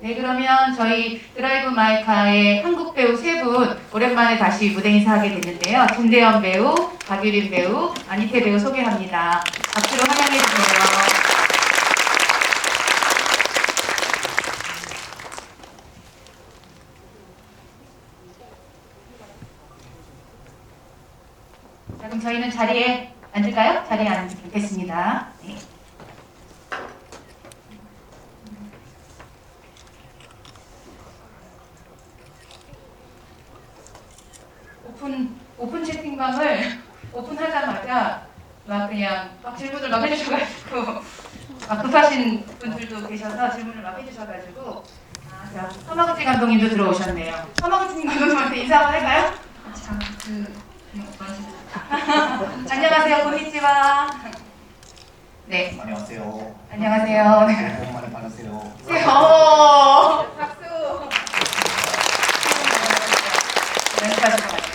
네, 그러면 저희 드라이브 마이 카의 한국 배우 세 분 오랜만에 다시 무대 인사하게 됐는데요. 김대현 배우, 박유린 배우, 안희태 배우 소개합니다. 박수로 환영해 주세요. 자, 그럼 저희는 자리에 앉을까요? 자리에 앉겠습니다. 네. 오픈 채팅방을 오픈하자마자 막 그냥 막 질문을 막 해주셔가지고 막 급하신 분들도 계셔서 질문을 막 해주셔가지고 자, 서마구치 감독님도 들어오셨네요. 서마구치 감독님한테 인사 한번 할까요? 안녕하세요, 고니치와. 네. 안녕하세요. 안녕하세요. 네. 새해 복 많이 받으세요. 박수. 연습하실 것 같아요.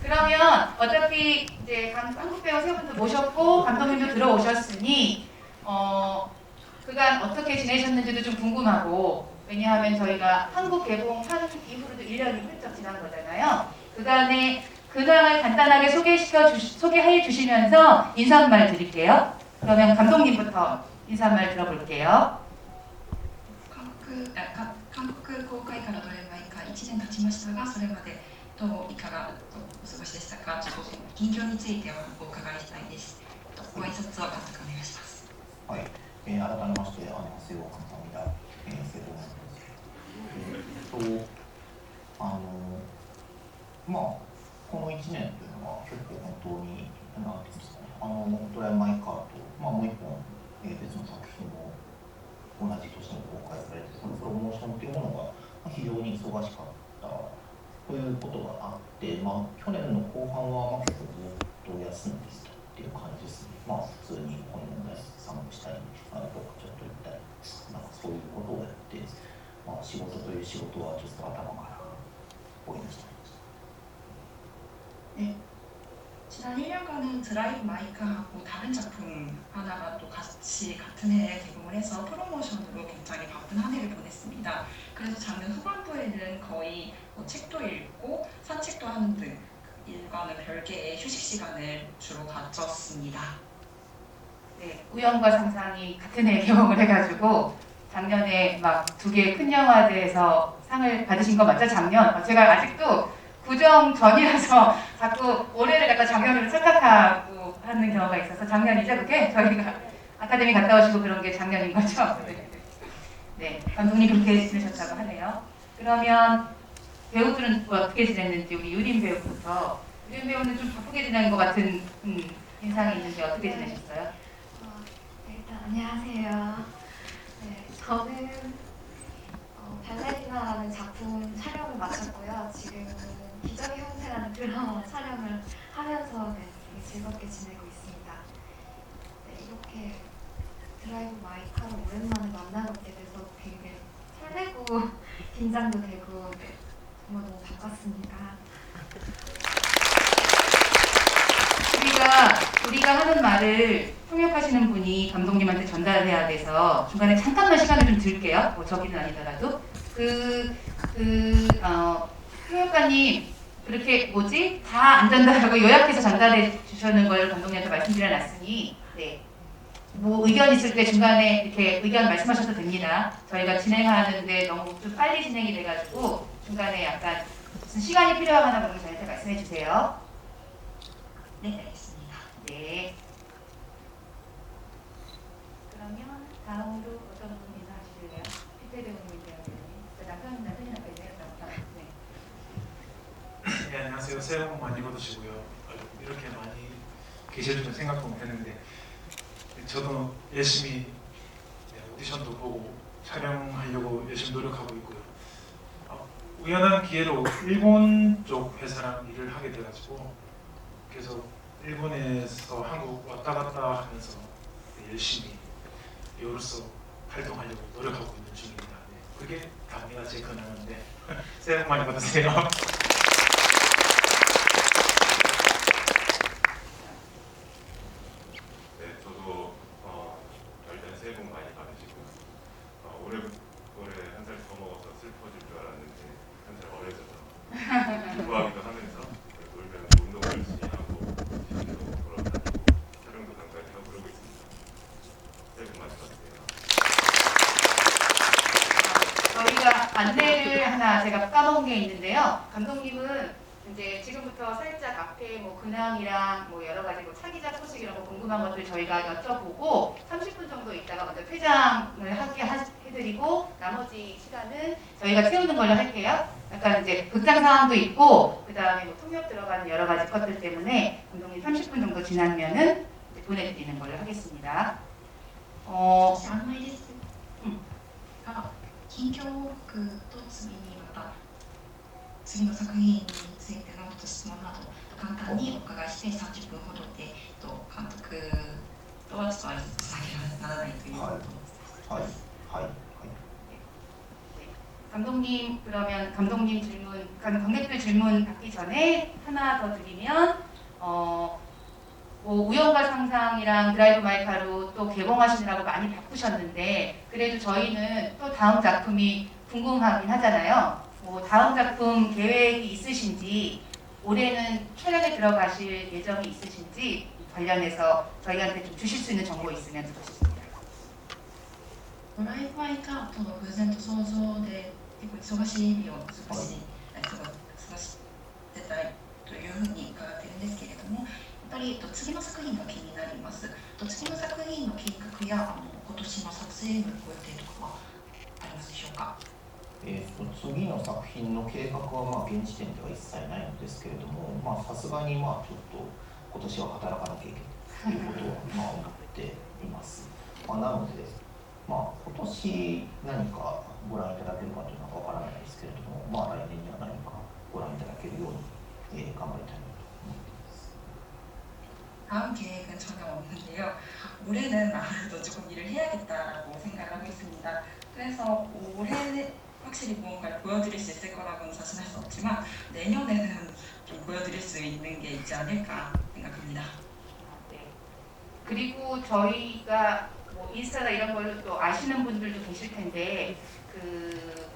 그러면 어차피 이제 한국 배우 세 분도 모셨고 감독님도 들어오셨으니 그간 어떻게 지내셨는지도 좀 궁금하고, 왜냐하면 저희가 한국 개봉한 이후로도 1년이 훌쩍 지난 거잖아요. 그간의 근황을 간단하게 소개해 주시면서 인사 한 말 드릴게요. 그러면 감독님부터 인사 한 말 들어볼게요. 韓国公開からドライブ・マイ・カー1年経ちましたが、それまでどういかがお過ごしでしたか。ちょっと近況についてお伺いしたいです。ご挨拶を監督お願いします。はい。改めまして、안녕하세요。감사합니다。새해 복 많이 받으세요。この1年というのは結構本当になんていうんですかね、ドライブ・マイ・カーと、もう一本、別の作品も同じ年に公開されて、そのプロモーションというものが非常に忙しかったということがあって、去年の後半は結構ずっと休んでいたっていう感じですね。普通に本の参加したり、どっかちょっと行ったり、そういうことをやって、仕事という仕事はちょっと頭から追い出してました。 지난 1년간은 드라이브 마이카하고 다른 작품 하나가 또 같이 같은 해에 개봉을 해서 프로모션으로 굉장히 바쁜 한 해를 보냈습니다. 그래서 작년 후반부에는 거의 책도 읽고 산책도 하는 등 일과는 별개의 휴식 시간을 주로 가졌습니다. 네, 우연과 상상이 같은 해에 개봉을 해가지고 작년에 막 두 개 큰 영화제에서 상을 받으신 거 맞죠? 작년? 제가 아직도 구정 전이라서 자꾸 올해를 갖다 작년으로 착각하고 하는 경우가 있어서 작년이죠, 그게? 저희가 아카데미 갔다 오시고 그런 게 작년인 거죠? 네, 감독님 그렇게 지내셨다고 하네요. 그러면 배우들은 어떻게 지냈는지 우리 유린 배우부터. 유린 배우는 좀 바쁘게 지낸 것 같은 인상이 있는데 어떻게 지내셨어요? 일단 안녕하세요. 네, 저는 발레리나라는 작품 촬영을 마쳤고요. 지금은 기적의 형태라는 드라마 촬영을 하면서 되게 즐겁게 지내고 있습니다. 네, 이렇게 드라이브 마이 카를 오랜만에 만나뵙게 돼서 되게 설레고 긴장도 되고 정말 너무 반갑습니다. 우리가 하는 말을 통역하시는 분이 감독님한테 전달해야 돼서 중간에 잠깐만 시간을 좀 드릴게요. 저기는 아니더라도 통역가님 그렇게 다 안 전달하고 요약해서 전달해 주시는 걸 감독님한테 말씀드려놨으니 네. 의견 있을 때 중간에 이렇게 의견 말씀하셔도 됩니다. 저희가 진행하는데 너무 좀 빨리 진행이 돼가지고 중간에 약간 무슨 시간이 필요하거나 그러면 저희한테 말씀해 주세요. 네, 알겠습니다. 네. 그러면 다음으로 어떤 분이 인사하실래요? 피태 배우님인데요. 남편이 아까 있네요. 네, 안녕하세요. 새해 복 많이 받으시고요. 이렇게 많이 계실 줄 생각도 못했는데 저도 열심히 오디션도 보고 촬영하려고 열심히 노력하고 있고요. 우연한 기회로 일본 쪽 회사랑 일을 하게 돼가지고 계속 일본에서 한국 왔다 갔다 하면서 열심히 배우로서 활동하려고 노력하고 있는 중입니다. 네, 그게 답니다. 제 근황인데 새해 복 많이 받으세요. 네, 저도 일단 새해 복 많이 받으시고 올해 공부하기도 하면서 놀면서 운동을 열심히 하고 시간도 돌아다니고 촬영도 잠깐 하고 그러고 있습니다. 새해 복 많이 받으세요. 저희가 안내를 하나 제가 까먹은 게 있는데요. 감독님은 이제 지금부터 살짝 앞에 뭐 근황이랑 뭐 여러 가지 뭐 차기작 소식 이런 거 궁금한 것들 저희가 여쭤보고 30분 정도 있다가 먼저 퇴장을 하게 해드리고 나머지 시간은 저희가 채우는 걸로 할게요. 약간 이제 극장 상황도 있고 그 다음에 뭐 통역 들어가는 여러 가지 것들 때문에 감독님 30분 정도 지나면은 이제 보내드리는 걸로 하겠습니다. 少し案内ですうんが近況報告と次にまた次の作品についての質問など簡単にお伺いして30分ほどで監督とはちょっと挨拶しなければならないということです。はいはいはい。 감독님 그러면 감독님 질문, 관객들 질문 받기 전에 하나 더 드리면 뭐 우연과 상상이랑 드라이브 마이 카로 또 개봉하시느라고 많이 바쁘셨는데 그래도 저희는 또 다음 작품이 궁금하긴 하잖아요. 뭐 다음 작품 계획이 있으신지 올해는 촬영에 들어가실 예정이 있으신지 관련해서 저희한테 좀 주실 수 있는 정보 있으면 듣고 싶습니다. ドライブ・マイ・カーとの偶然と想像で結構忙しい日を過ごしてたいというふうに伺っているんですけれども、やっぱり次の作品が気になります。次の作品の計画や今年の撮影のご予定とかはありますでしょうか。次の作品の計画は現時点では一切ないのですけれども、さすがにちょっと今年は働かなきゃいけないということを思っています。なので、今年何かご覧いただけるかというのはわからないですけれども、来年には何かご覧いただけるように、頑張りたいなと思っています。 다음 계획은 전혀 없는데요. 올해는 아무래도 조금 일을 해야겠다라고 생각을 하고 있습니다. 그래서 올해는 확실히 무언가를 보여드릴 수 있을 거라고는 사실 할 수 없지만 내년에는 좀 보여드릴 수 있는 게 있지 않을까 생각합니다. 네. 그리고 저희가 뭐 인스타나 이런 걸로 또 아시는 분들도 계실 텐데 그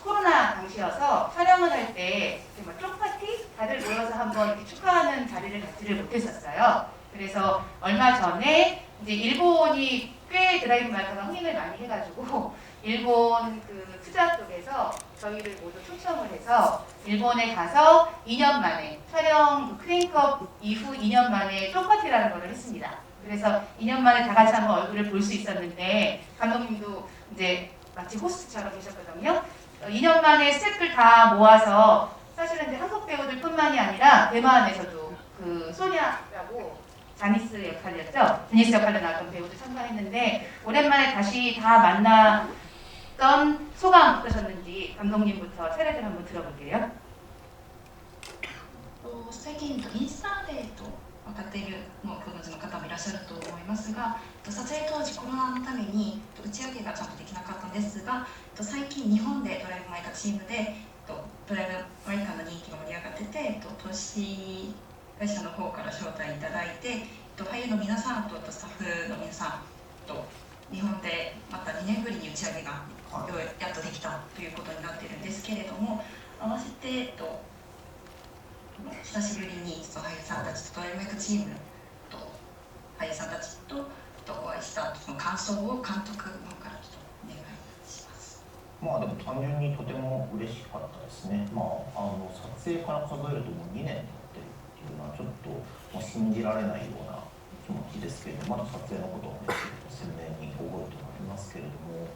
코로나 당시여서 촬영을 할 때 쪽파티 다들 모여서 한번 이렇게 축하하는 자리를 갖지를 못했었어요. 그래서 얼마 전에 이제 일본이 꽤 드라이브 마이카가 흥행을 많이 해가지고 일본 그 투자 쪽에서 저희를 모두 초청을 해서 일본에 가서 2년 만에 촬영 크레인컵 이후 2년 만에 쪽파티라는 걸 했습니다. 그래서 2년 만에 다 같이 한번 얼굴을 볼 수 있었는데 감독님도 이제 마치 호스트처럼 계셨거든요. 2년 만에 스태프들 다 모아서 사실은 이제 한국 배우들뿐만이 아니라 대만에서도 그 소냐라고 자니스 역할이었죠. 제니스 역할로 나왔던 배우도 참가했는데 오랜만에 다시 다 만났던 소감 어떠셨는지 감독님부터 차례대로 한번 들어볼게요. 最近インスタで分かっているご存知の方もいらっしゃると思いますが、撮影当時コロナのために打ち上げがちゃんとできなかったんですが、最近日本でドライブ・マイ・カチームでドライブ・マイ・カの人気が盛り上がってて、投資会社の方から招待いただいて、俳優の皆さんとスタッフの皆さんと日本でまた2年ぶりに打ち上げがやっとできたということになっているんですけれども、合わせて久しぶりに俳優さんたちとドライブ・マイ・カチームと俳優さんたちとお会いしたその感想を監督の方からちょっとお願いします。でも単純にとても嬉しかったですね。撮影から数えるともう2年経ってるっていうのはちょっと信じられないような気持ちですけれども、まだ撮影のことを鮮明に覚えておりますけれども、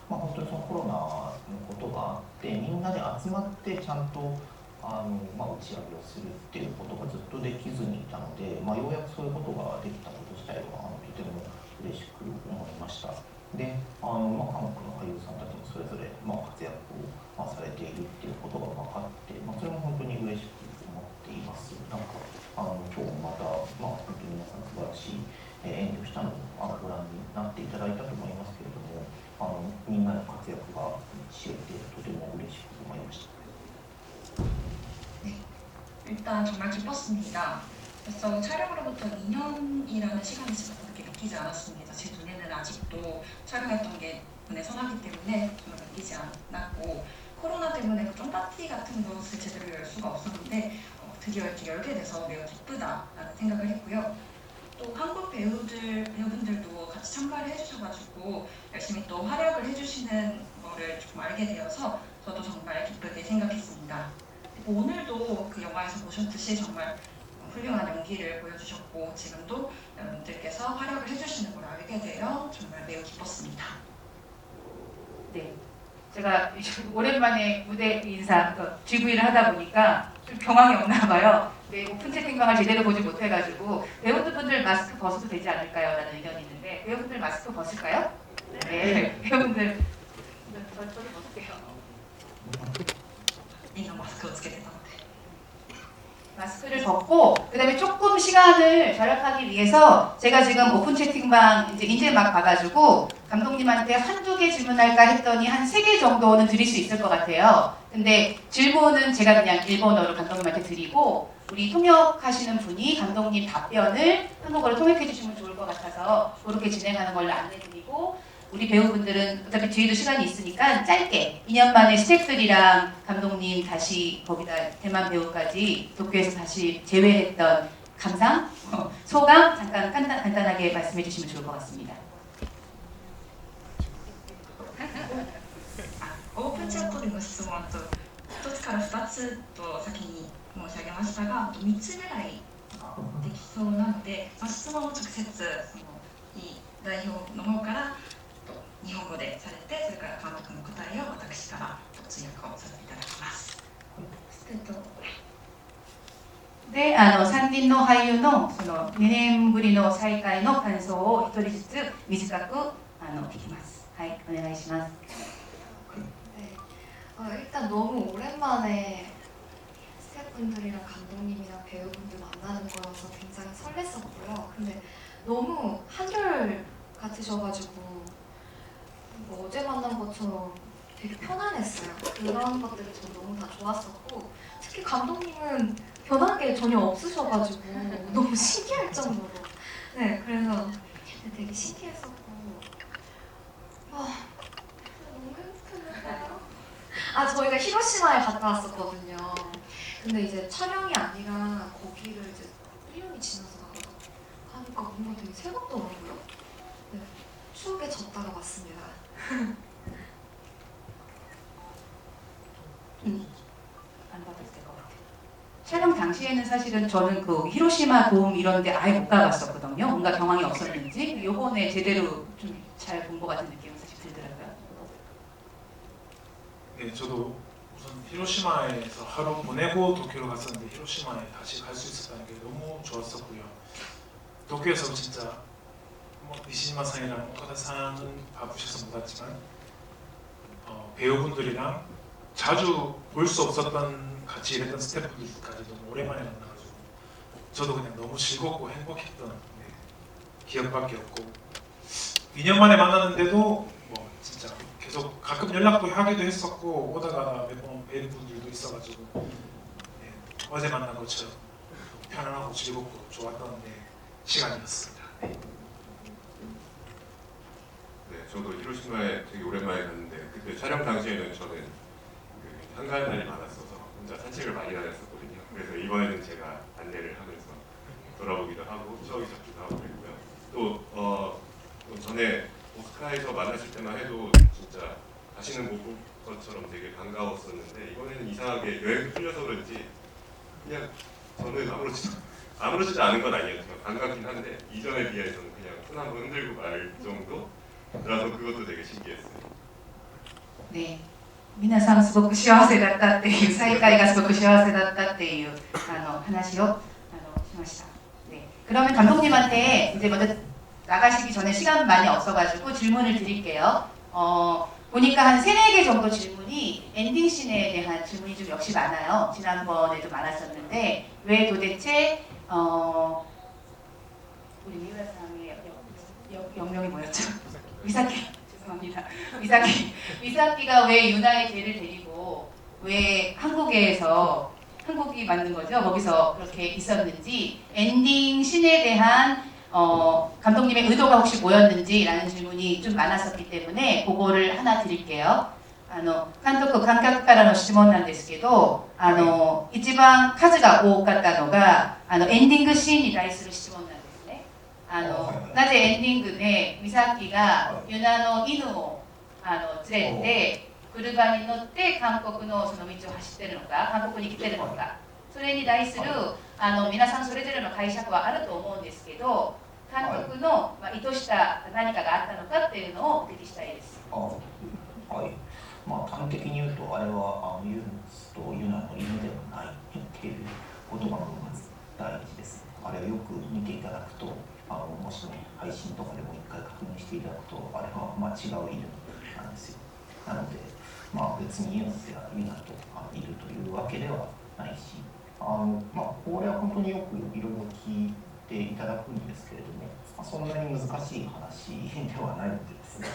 本当にそのコロナのことがあってみんなで集まってちゃんと打ち上げをするっていうことがずっとできずにいたので、ようやくそういうことができたこと自体はとても嬉しく思いました。で、韓国の俳優さんたちもそれぞれ活躍をされているっていうことが分かって、それも本当に嬉しく思っています。今日また本当に皆さん素晴らしい演技をしたのをご覧になっていただいたと思いますけれども、みんなの活躍が知れてとても嬉しく思いました。 일단 정말 기뻤습니다. 그래서 촬영으로부터 2년이라는 시간이 지났다는 게 믿기지 않았습니다. 제 눈에는 아직도 촬영했던 게 눈에 선하기 때문에 정말 믿기지 않았고 코로나 때문에 그 쫑파티 같은 것을 제대로 열 수가 없었는데 드디어 이렇게 열게 돼서 매우 기쁘다라는 생각을 했고요. 또 한국 배우분들도 같이 참가를 해주셔가지고 열심히 또 활약을 해주시는 거를 조금 알게 되어서 저도 정말 기쁘게 생각했습니다. 그리고 오늘도 그 영화에서 보셨듯이 정말 훌륭한 연기를 보여주셨고 지금도 여러분들께서 활약을 해주시는 걸 알게 되어 정말 매우 기뻤습니다. 네. 제가 오랜만에 무대 인사, GV를 하다 보니까 좀 경황이 없나 봐요. 네, 오픈 채팅방을 제대로 보지 못해가지고 배우분들 마스크 벗어도 되지 않을까요? 라는 의견이 있는데 배우분들 마스크 벗을까요? 네, 배우분들 저도 벗을게요. みんなマスクをつけてたので 마스크를 벗고 그다음에 조금 시간을 절약하기 위해서 제가 지금 오픈 채팅방 이제 막 봐가지고 감독님한테 한두 개 질문할까 했더니 한 3개 정도는 드릴 수 있을 것 같아요. 근데 질문은 제가 그냥 일본어로 감독님한테 드리고 우리 통역하시는 분이 감독님 답변을 한국어로 통역해 주시면 좋을 것 같아서 그렇게 진행하는 걸로 안내드리고 우리 배우분들은 어차피 뒤에도 시간이 있으니까 짧게 2년 만에 스태프들이랑 감독님 다시 거기다 대만 배우까지 도쿄에서 다시 재회했던 감상, 소감 잠깐 간단하게 말씀해 주시면 좋을 것 같습니다. オープンチャットでの質問と1つから2つと先に申し上げましたが3つぐらいできそうなので、質問を直接代表の方から日本語でされてそれから監督の答えを私から通訳をさせていただきます。で、3人の俳優のその2年ぶりの再会の感想を1人ずつ短く聞きます。はい、お願いします。 네. 일단 너무 오랜만에 스태프분들이랑 감독님이랑 배우분들 만나는 거여서 굉장히 설렜었고요. 근데 너무 한결 같으셔가지고 뭐 어제 만난 것처럼 되게 편안했어요. 그런 것들이 전 너무 다 좋았었고 특히 감독님은 변한 게 전혀 없으셔가지고 너무 신기할 정도로 네 그래서 되게 신기했었고 너무 행복했어요. 저희가 히로시마에 갔다 왔었거든요. 근데 이제 촬영이 아니라 거기를 이제 1년이 지나서 하니까 뭔가 되게 새롭더라고요. 네, 추억에 젖다가 왔습니다. 안 받을 것 같아요. 촬영 당시에는 사실은 저는 그 히로시마 도움 이런데 아예 못 가봤었거든요. 뭔가 경황이 없었는지 요번에 제대로 좀 잘 본 것 같은 느낌이 사실 들더라고요. 네, 저도 우선 히로시마에서 하루 보내고 도쿄로 갔었는데 히로시마에 다시 갈 수 있었다는 게 너무 좋았었고요. 도쿄에서 진짜 니시마さん이랑 오카다さん은 바쁘셔서 못 왔지만 배우분들이랑 자주 볼 수 없었던 같이 일했던 스태프분들까지 너무 오랜만에 만나가지고 저도 그냥 너무 즐겁고 행복했던 기억밖에 없고 2년 만에 만났는데도 뭐 진짜 계속 가끔 연락도 하기도 했었고 오다가 몇 번 뵌 분들도 있어가지고 어제 만난 것처럼 편안하고 즐겁고 좋았던 시간이었습니다. 네, 저도 히로시마에 되게 오랜만에 갔는데 그때 촬영 당시에는 저는 한가한 날이 많았어서 혼자 산책을 많이 다녔었거든요. 그래서 이번에는 제가 안내를 하면서 돌아보기도 하고 추억이 잡기도 하고 그랬고요. 또 전에 오스카에서 만났을 때만 해도 진짜 다시는 못 볼 것처럼 되게 반가웠었는데 이번에는 이상하게 여행이 풀려서 그런지 그냥 저는 아무렇지도 않은 건 아니었지만 반갑긴 한데 이전에 비해서는 그냥 손 한번 흔들고 말 정도라서 그것도 되게 신기했어요. 네. 皆さんすごく幸せだったっていう再会がすごく幸せだったっていう話をしました. 네. 그러면 감독님한테 이제 먼저 나가시기 전에 시간 많이 없어가지고 질문을 드릴게요. 보니까 한 3-4개 정도 질문이 엔딩 씬에 대한 질문이 좀 역시 많아요. 지난번에도 많았었는데 왜 도대체 우리 미우라상의 영명이 뭐였죠? 미사키. 죄송합니다. 미사키가 왜 유나의 개를 데리고 왜 한국이 맞는 거죠? 거기서 그렇게 있었는지 엔딩 씬에 대한 감독님의 의도가 혹시 뭐였는지라는 질문이 좀 많았었기 때문에 그거를 하나 드릴게요. 監督観客からの質問なんですけど、一番数が多かったのがエンディングシーンに対する質問なんですね。なぜエンディングで美咲がユナの犬を連れて車に乗って韓国のその道を走ってるのか、韓国に来てるのか、それに対する皆さんそれぞれの解釈はあると思うんですけど、監督の意図した何かがあったのかっていうのをお聞きしたいです。はい。まあ端的に言うと、あれはユンスとユナの犬ではないっていう言葉がまず第一です。あれをよく見ていただくと、もしね、配信とかでも一回確認していただくと、あれは違う犬なんですよ。なので、別にユンスやユナといるというわけではないし、これは本当によくいろいろ聞いていただくんですけれども、そんなに難しい話ではないのでですね、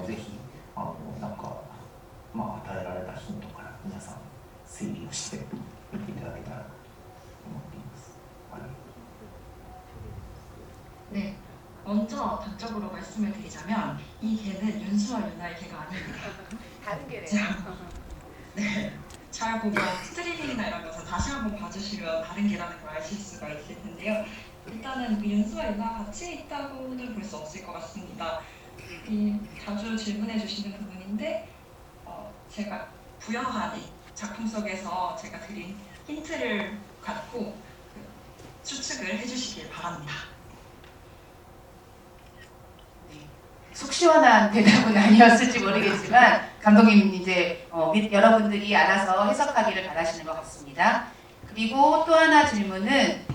ぜひ与えられたヒントから皆さん推理をして見ていただけたらと思っています。네, 먼저 단적으로 말씀을 드리자면 이 개는 윤수와 유나의 개가 아닙니다. 다른 개래요. 네, 잘 보고 스트리밍이나 이런 데서 다시 한번 봐주시면 다른 개라는 걸 아실 수가 있을 텐데요. 일단은 윤수와 유나가 같이 있다고는 볼 수 없을 것 같습니다. 자주 질문해 주시는 부분인데 제가 부여한 이 작품 속에서 제가 드린 힌트를 갖고 추측을 해주시길 바랍니다. 속 시원한 대답은 아니었을지 모르겠지만 감독님 이제 여러분들이 알아서 해석하기를 바라시는 것 같습니다. 그리고 또 하나 질문은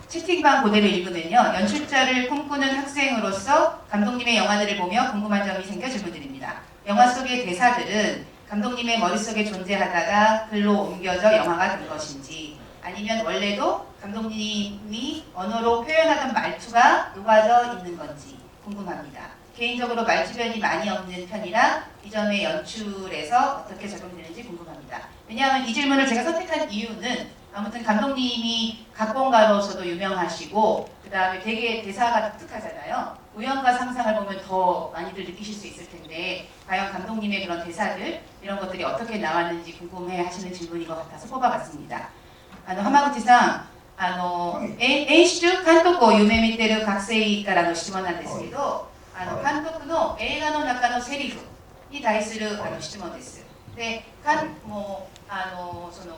채팅방 그대로 읽으면요. 연출자를 꿈꾸는 학생으로서 감독님의 영화들을 보며 궁금한 점이 생겨 질문드립니다. 영화 속의 대사들은 감독님의 머릿속에 존재하다가 글로 옮겨져 영화가 된 것인지, 아니면 원래도 감독님이 언어로 표현하던 말투가 녹아져 있는 건지 궁금합니다. 개인적으로 말주변이 많이 없는 편이라 이 점의 연출에서 어떻게 적용되는지 궁금합니다. 왜냐하면 이 질문을 제가 선택한 이유는 아무튼 감독님이 각본가로서도 유명하시고 그 다음에 되게 대사가 독특하잖아요. 우연과 상상을 보면 더 많이들 느끼실 수 있을 텐데 과연 감독님의 그런 대사들 이런 것들이 어떻게 나왔는지 궁금해 하시는 질문인 것 같아서 뽑아봤습니다. 하마구치さん、演出監督を夢見てる学生からの質問なんですけど、監督の映画の中のセリフに対する質問です。で、その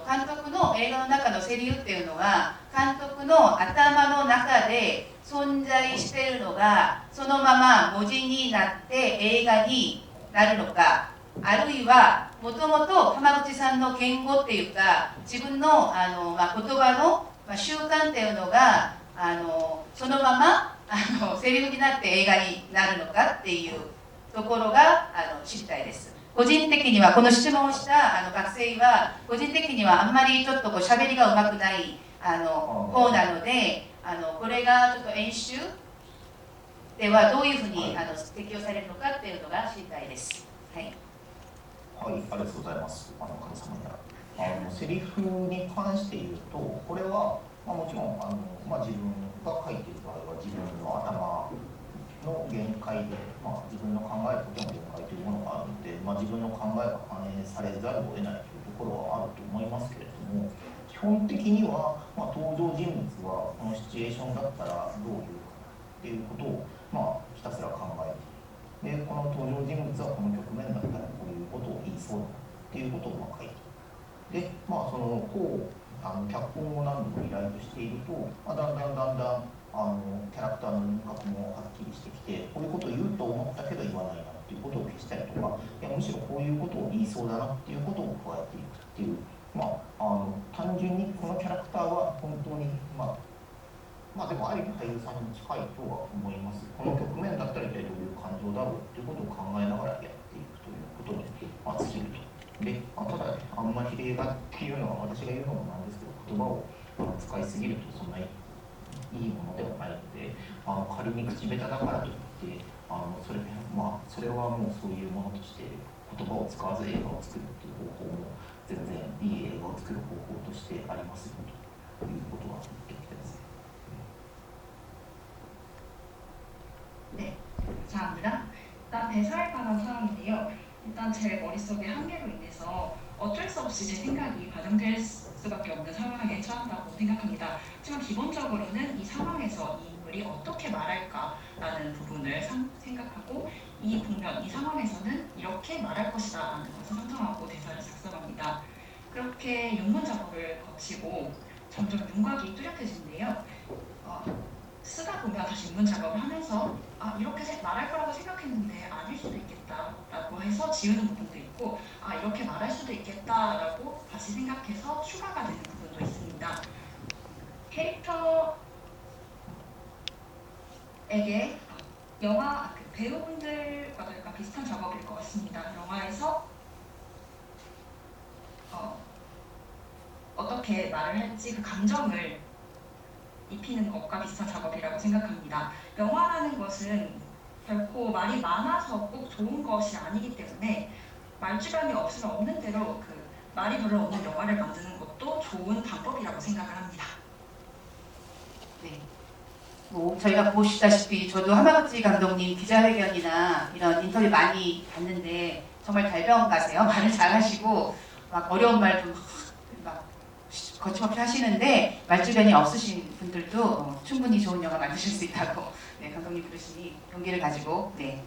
監督の映画の中のセリフっていうのは監督の頭の中で存在しているのがそのまま文字になって映画になるのか、あるいはもともと浜口さんの言語っていうか自分の言葉の習慣っていうのがそのままセリフになって映画になるのかっていうところが知りたいです。個人的にはこの質問をした学生は個人的にはあんまりちょっと喋りがうまくない方なのでこれがちょっと演出ではどういうふうに適用されるのかっていうのが知りたいです。はい。はい、ありがとうございます。神様にセリフに関して言うと、これは、もちろん自分が書いている場合は自分の頭の限界で、自分の考えることの限界というものがあるので、自分の考えが反映されざるを得ないというところはあると思いますけれども、基本的には、登場人物はこのシチュエーションだったらどういうかっていうことを、ひたすら考えている。で、この登場人物はこの局面だったらこういうことを言いそうだっていうことを書いている。で、その脚本を何度も依頼としていると、だんだんキャラクターの輪郭もはっきりしてきて、こういうことを言うと思ったけど言わないなっていうことを消したりとか、むしろこういうことを言いそうだなっていうことを加えていくっていう、単純にこのキャラクターは本当にでもある意味俳優さんに近いとは思います。この局面だったら一体どういう感情だろうっていうことを考えながらやっていくということに尽きると。で、ただあんまり比例がっていうのは私が言うのもなんですけど、言葉を使いすぎるとそんないいものではないので、仮に口下手だからといってそれはもうそういうものとして言葉を使わず映画を作るっていう方法も全然いい映画を作る方法としてありますよということは言ってきてます。네, 감사합니다. 일단 대사에 관한 사항인데요. 일단 제 머릿속의 한계로 인해서 어쩔 수 없이 제 생각이 과장될 수밖에 없는 상황에 처한다고 생각합니다. 하지만 기본적으로는 이 상황에서 이 인물이 어떻게 말할까라는 부분을 생각하고 이 국면, 이 상황에서는 이렇게 말할 것이다 라는 것을 상정하고 대사를 작성합니다. 그렇게 윤문 작업을 거치고 점점 윤곽이 뚜렷해지는데요. 쓰다 보면 다시 윤문 작업을 하면서 이렇게 말할 거라고 생각했는데 아닐 수도 있겠다라고 해서 지우는 부분도 있고 이렇게 말할 수도 있겠다라고 다시 생각해서 추가가 되는 부분도 있습니다. 캐릭터에게 영화 배우분들과도 약간 비슷한 작업일 것 같습니다. 영화에서 어떻게 말을 할지 그 감정을 입히는 것과 비슷한 작업이라고 생각합니다. 영화라는 것은 결코 말이 많아서 꼭 좋은 것이 아니기 때문에 말주변이 없으면 없는 대로 그 말이 별로 없는 영화를 만드는 것도 좋은 방법이라고 생각을 합니다. 네. 뭐 저희가 보시다시피 저도 하마구치 감독님 기자회견이나 이런 인터뷰 많이 봤는데 정말 달변가세요. 말을 잘하시고 막 어려운 말도 막 거침없이 하시는데 말주변이 없으신 분들도 충분히 좋은 영화 만드실 수 있다고 네, 감독님 그러시니 용기를 가지고 네,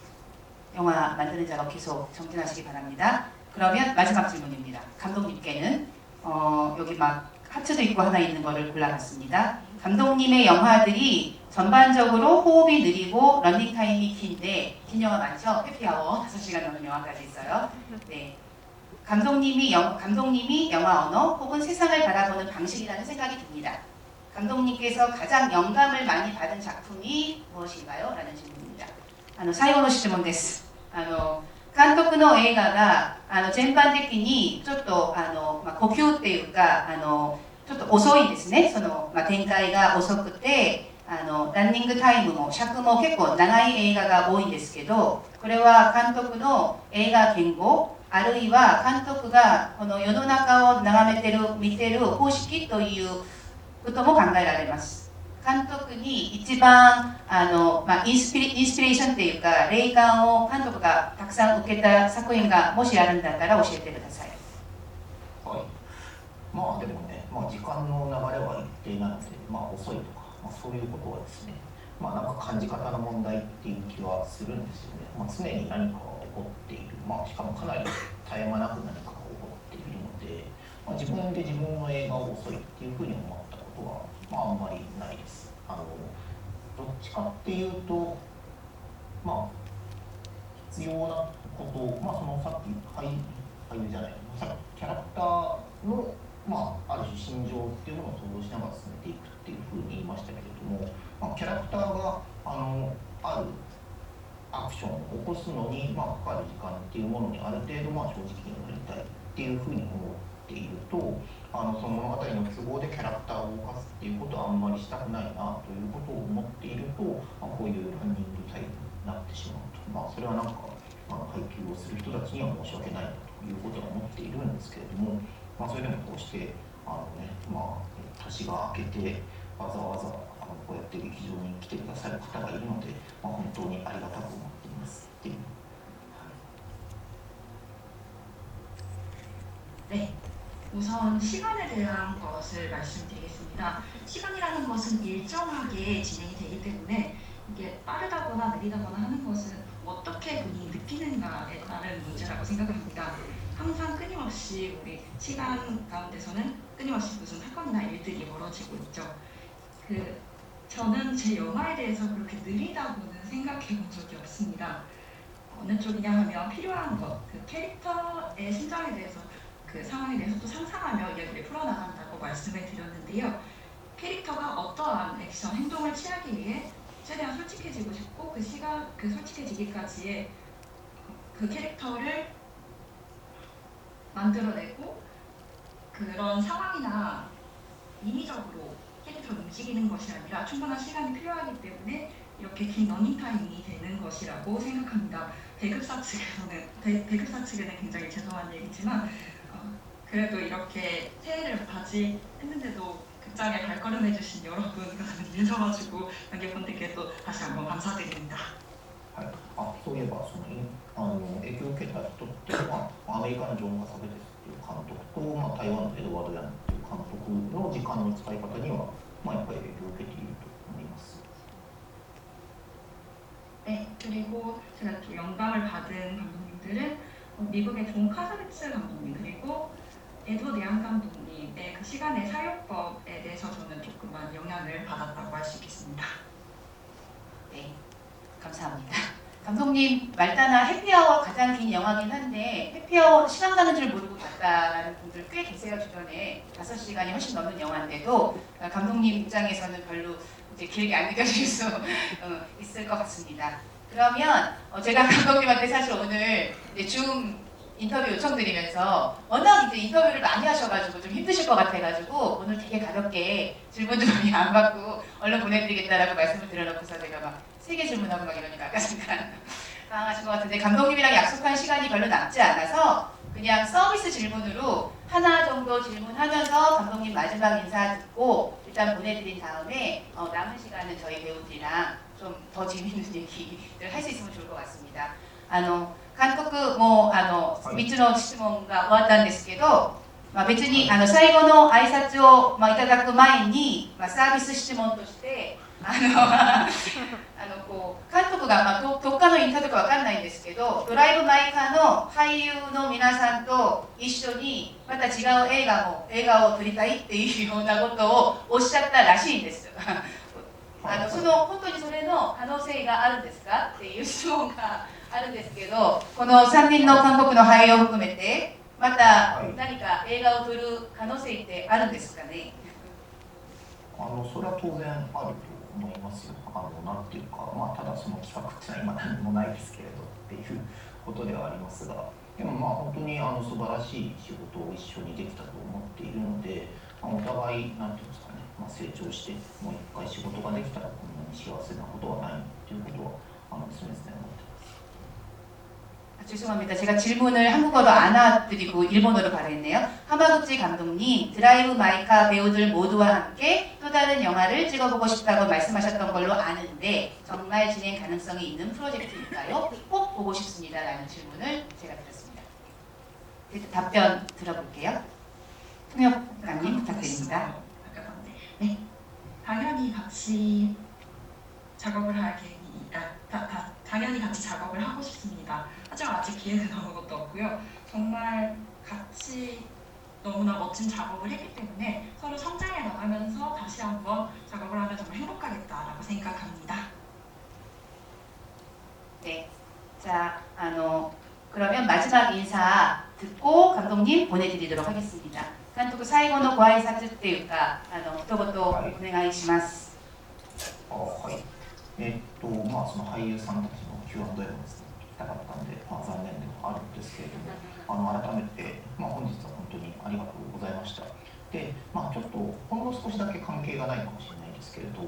영화 만드는 작업 계속 정진하시기 바랍니다. 그러면 마지막 질문입니다. 감독님께는 여기 막 하트도 있고 하나 있는 거를 골라봤습니다. 감독님의 영화들이 전반적으로 호흡이 느리고 런닝타임이 긴데 긴 영화 많죠? 해피아워 5시간 넘는 영화까지 있어요. 네. 감독님이 영화 언어 혹은 세상을 바라보는 방식이라는 생각이 듭니다. 감독님께서 가장 영감을 많이 받은 작품이 무엇인가요? 라는 질문입니다. 最後の質問です。監督の映画が全般的にちょっと呼吸っていうかちょっと遅いですね。展開が遅くてランニングタイムも尺も結構長い映画が多いんですけど、これは監督の映画言語あるいは監督がこの世の中を眺めてる見てる方式ということも考えられます。監督に一番インスピレーションというか霊感を監督がたくさん受けた作品がもしあるんだったら教えてください。はい。まあでもね、時間の流れは一定なので、遅いとか、そういうことはですね、なんか感じ方の問題っていう気はするんですよね。常に何かが起こっている、しかもかなり絶え間なく何かが起こっているので、自分で自分の映画を遅いっていうふうに思ったことは、あんまりないです。どっちかっていうと、必要なこと、さっき俳優じゃない、キャラクターの、ある種心情っていうものを想像しながら進めていくっていうふうに言いましたけれども、キャラクターがあるアクションを起こすのに、かかる時間っていうものにある程度、正直になりたいっていうふうに思っていると、その物語の都合でキャラクターを動かすっていうことはあんまりしたくないなということを思っていると、こういうランニングタイムになってしまうと、それはなんか配給をする人たちには申し訳ないなということは思っているんですけれども、それでもこうして年が明けてわざわざこうやって劇場に来てくださる方がいるので、本当にありがたく思っていますっていう。네, 우선 시간에 대한 것을 말씀드리겠습니다. 시간이라는 것은 일정하게 진행이 되기 때문에 이게 빠르다거나 느리다거나 하는 것은 어떻게 본인이 느끼는가에 따른 문제라고 생각합니다. 항상 끊임없이 우리 시간 가운데서는 끊임없이 무슨 사건이나 일들이 벌어지고 있죠. 저는 제 영화에 대해서 그렇게 느리다고는 생각해 본 적이 없습니다. 어느 쪽이냐 하면 필요한 것, 그 캐릭터의 심장에 대해서 그 상황에 대해서 또 상상하며 이야기를 풀어나간다고 말씀을 드렸는데요. 캐릭터가 어떠한 액션, 행동을 취하기 위해 최대한 솔직해지고 싶고 그 솔직해지기까지의 그 캐릭터를 만들어내고 그런 상황이나 인위적으로 캐릭터를 움직이는 것이 아니라 충분한 시간이 필요하기 때문에 이렇게 긴 러닝타임이 되는 것이라고 생각합니다. 배급사 측에는 굉장히 죄송한 얘기지만 그래도 이렇게 새해를 맞이했는데도 극장에 발걸음해주신 여러분, 그다음에 계셔가지고 관객분들께 또 다시 한번 감사드립니다. はい、そういえば影響を受けた人っていうのはアメリカのジョン・カサベテスっていう監督と、台湾のエドワード・ヤンっていう監督の時間の使い方には、やっぱり影響を受けていると思います。 네, 그리고 제가 또 영감을 받은 감독님들은 미국의 존 카사베츠 감독님 그리고 에드워드 양 감독님의 그 시간의 사용법에 대해서 저는 조금만 영향을 받았다고 할 수 있겠습니다. 네, 감사합니다. 감독님 말따나 해피아워 가장 긴 영화긴 한데 해피아워 시간 가는 줄 모르고 봤다라는 분들 꽤 계세요. 주변에 5시간이 훨씬 넘는 영화인데도 감독님 입장에서는 별로 이제 길게 안 느껴질 수 있을 것 같습니다. 그러면 제가 감독님한테 사실 오늘 이제 줌 인터뷰 요청드리면서 워낙 이제 인터뷰를 많이 하셔가지고 좀 힘드실 것 같아가지고 오늘 되게 가볍게 질문 좀 많이 안 받고 얼른 보내드리겠다라고 말씀을 드려놓고서 제가 막 3개 질문하고 막 이러니까 약간 잠깐 당황하신 것 같은데 감독님이랑 약속한 시간이 별로 남지 않아서 그냥 서비스 질문으로 하나 정도 질문하면서 감독님 마지막 인사 듣고 일단 보내드린 다음에 남은 시간은 저희 배우들이랑 좀 더 재밌는 얘기를 할 수 있으면 좋을 것 같습니다. 監督も3つの質問が終わったんですけど、別に最後の挨拶をいただく前にサービス質問として監督がどっかのインタビューかわかんないんですけど、ドライブ・マイ・カーの俳優の皆さんと一緒にまた違う映画を撮りたいっていうようなことをおっしゃったらしいんです。本当にそれの可能性があるんですかっていう質問があるんですけど、この3人の韓国の俳優を含めてまた何か映画を撮る可能性ってあるんですかね。それは当然あると思いますよ。なんていうか、ただその企画っていうのは今何もないですけれどっていうことではありますが、でも本当に素晴らしい仕事を一緒にできたと思っているので、お互いなんていうんですかね、成長してもう一回仕事ができたらこんなに幸せなことはないということは常々思ってます。 죄송합니다. 제가 질문을 한국어로 안 와드리고 일본어로 발했네요. 하마구치 감독님, 드라이브 마이카 배우들 모두와 함께 또 다른 영화를 찍어보고 싶다고 말씀하셨던 걸로 아는데 정말 진행 가능성이 있는 프로젝트일까요? 꼭 보고 싶습니다라는 질문을 제가 드렸습니다. 답변 들어볼게요. 통역관님 부탁드립니다. 네, 당연히 같이 작업을 당연히 같이 작업을 하고 싶습니다. 하지만 아직 기회는 아무것도 없고요. 정말 같이 너무나 멋진 작업을 했기 때문에 서로 성장해 나가면서 다시 한번 작업을 하면 정말 행복하겠다라고 생각합니다. 네, 자, 그러면 마지막 인사 듣고 감독님 보내드리도록 하겠습니다. 감독 最後のご挨拶っていうか、一言お願いします。はい。その俳優さんたちの Q&A もですね、聞きたかったんで、残念ではあるんですけれども、改めて、本日は本当にありがとうございました。で、ちょっとほんの少しだけ関係がないかもしれないですけれど、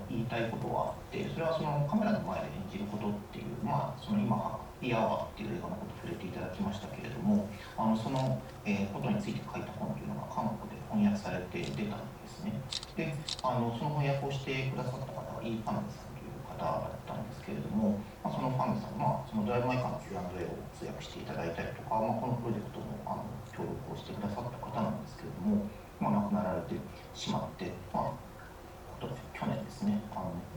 言いたいことはあって、それはそのカメラの前で演じることっていう、その今、ハッピーアワーっていう映画のことを触れていただきましたけれども、その、ことについて書いた本というのが韓国で翻訳されて出たんですね。で、その翻訳をしてくださった方がイー・ファンさんという方だったんですけれども、そのファンさん、そのドライブ・マイカーの Q&A を通訳していただいたりとか、このプロジェクトも協力をしてくださった方なんですけれども、亡くなられてしまって、去年ですね、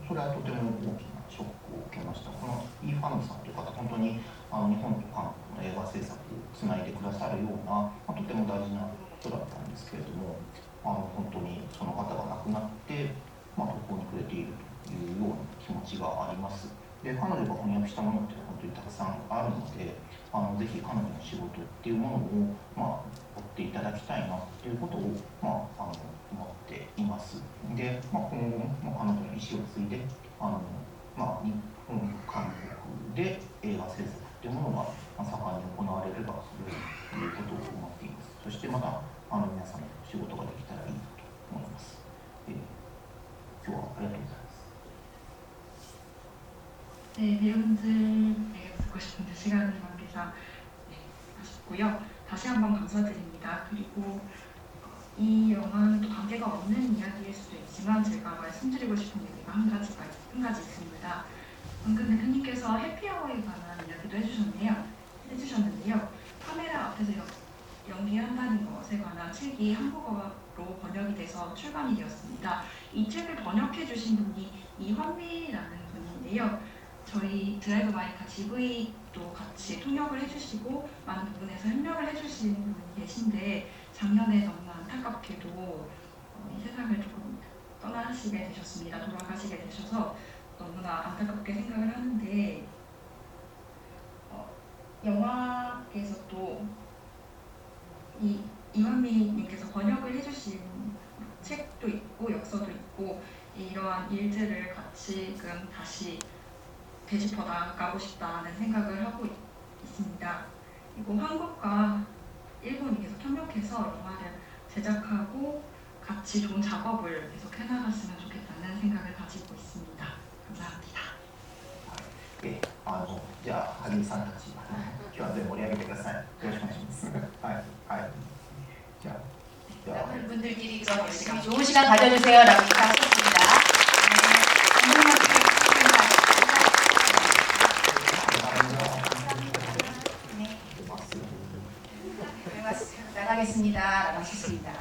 それはとても大きなショックを受けました。このイー・ファンさんという方、本当に日本と韓国の映画制作をつないでくださるような、とても大事な人だったんですけれども、本当にその方が亡くなって、途方に暮れているというような気持ちがあります。で、彼女が翻訳したものって本当にたくさんあるので、ぜひ彼女の仕事っていうものを、追っていただきたいなっていうことを、思っています。で、今後も彼女の意思を継いで、日本、韓国で映画制作っていうものが盛んに行われれば良いということを思っています。そしてまた皆さんの仕事ができたらいいなと思います。今日はありがとうございます。 네, 배우분들에게 듣고 싶은데 시간이 관계상 아쉽고요. 다시 한번 감사드립니다. 그리고 이 영화는 또 관계가 없는 이야기일 수도 있지만 제가 말씀드리고 싶은 얘기가 한 가지 있습니다. 방금 대표님께서 해피아워에 관한 이야기도 해주셨는데요. 카메라 앞에서 연기한다는 것에 관한 책이 한국어로 번역이 돼서 출간이 되었습니다. 이 책을 번역해 주신 분이 이환미라는 분인데요. 저희 드라이브 마이카 GV도 같이 통역을 해주시고 많은 부분에서 협력을 해주신 분이 계신데 작년에 너무 안타깝게도 이 세상을 조금 떠나시게 되셨습니다. 돌아가시게 되셔서 너무나 안타깝게 생각을 하는데 영화에서도 이환미님께서 번역을 해주신 책도 있고 역서도 있고 이러한 일들을 같이금 다시 되짚어 나가고 싶다는 생각을 하고 있습니다. 그리고 한국과 일본이 계속 협력해서 영화를 제작하고 같이 좋은 작업을 계속 해나갔으면 좋겠다는 생각을 가지고 있습니다. 감사합니다. で、じゃあ萩生さんたち、今日は全部盛り上げてください。よろしくお願いします。はいはい。じゃあ 남은 분들끼리 그럼 열심히 좋은 시간 가져주세요라고 인사하셨습니다. 네, 나가겠습니다라고 하셨습니다.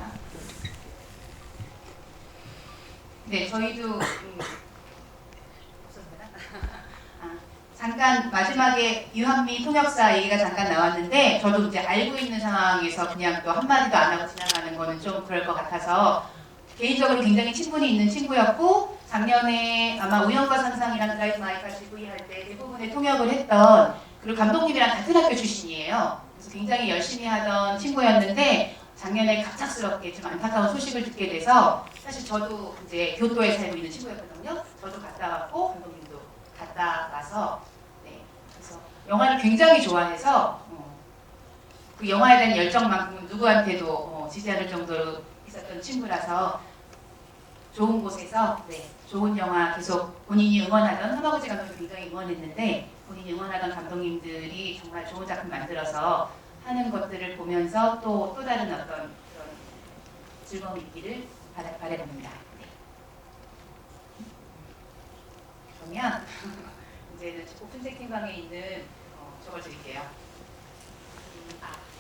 네, 저희도 잠깐 마지막에 유한미 통역사 얘기가 잠깐 나왔는데 저도 이제 알고 있는 상황에서 그냥 또 한마디도 안 하고 지나가는 거는 좀 그럴 것 같아서 개인적으로 굉장히 친분이 있는 친구였고 작년에 아마 우영과 상상이랑 드라이브 마이카 GV 할 때 대부분의 통역을 했던 그리고 감독님이랑 같은 학교 출신이에요. 그래서 굉장히 열심히 하던 친구였는데 작년에 갑작스럽게 좀 안타까운 소식을 듣게 돼서 사실 저도 이제 교토에 살고 있는 친구였거든요. 저도 갔다 왔고 감독님도 갔다 와서 그래서 영화를 굉장히 좋아해서 그 영화에 대한 열정만큼은 누구한테도 지지 않을 정도로 있었던 친구라서 좋은 곳에서 좋은 영화 계속 본인이 응원하던 하마구치 감독도 굉장히 응원했는데 본인이 응원하던 감독님들이 정말 좋은 작품 만들어서 하는 것들을 보면서 또 다른 어떤 그런 즐거움이 있기를 바라봅니다. 그러면 이제는 오픈 채팅방에 있는 저걸 드릴게요.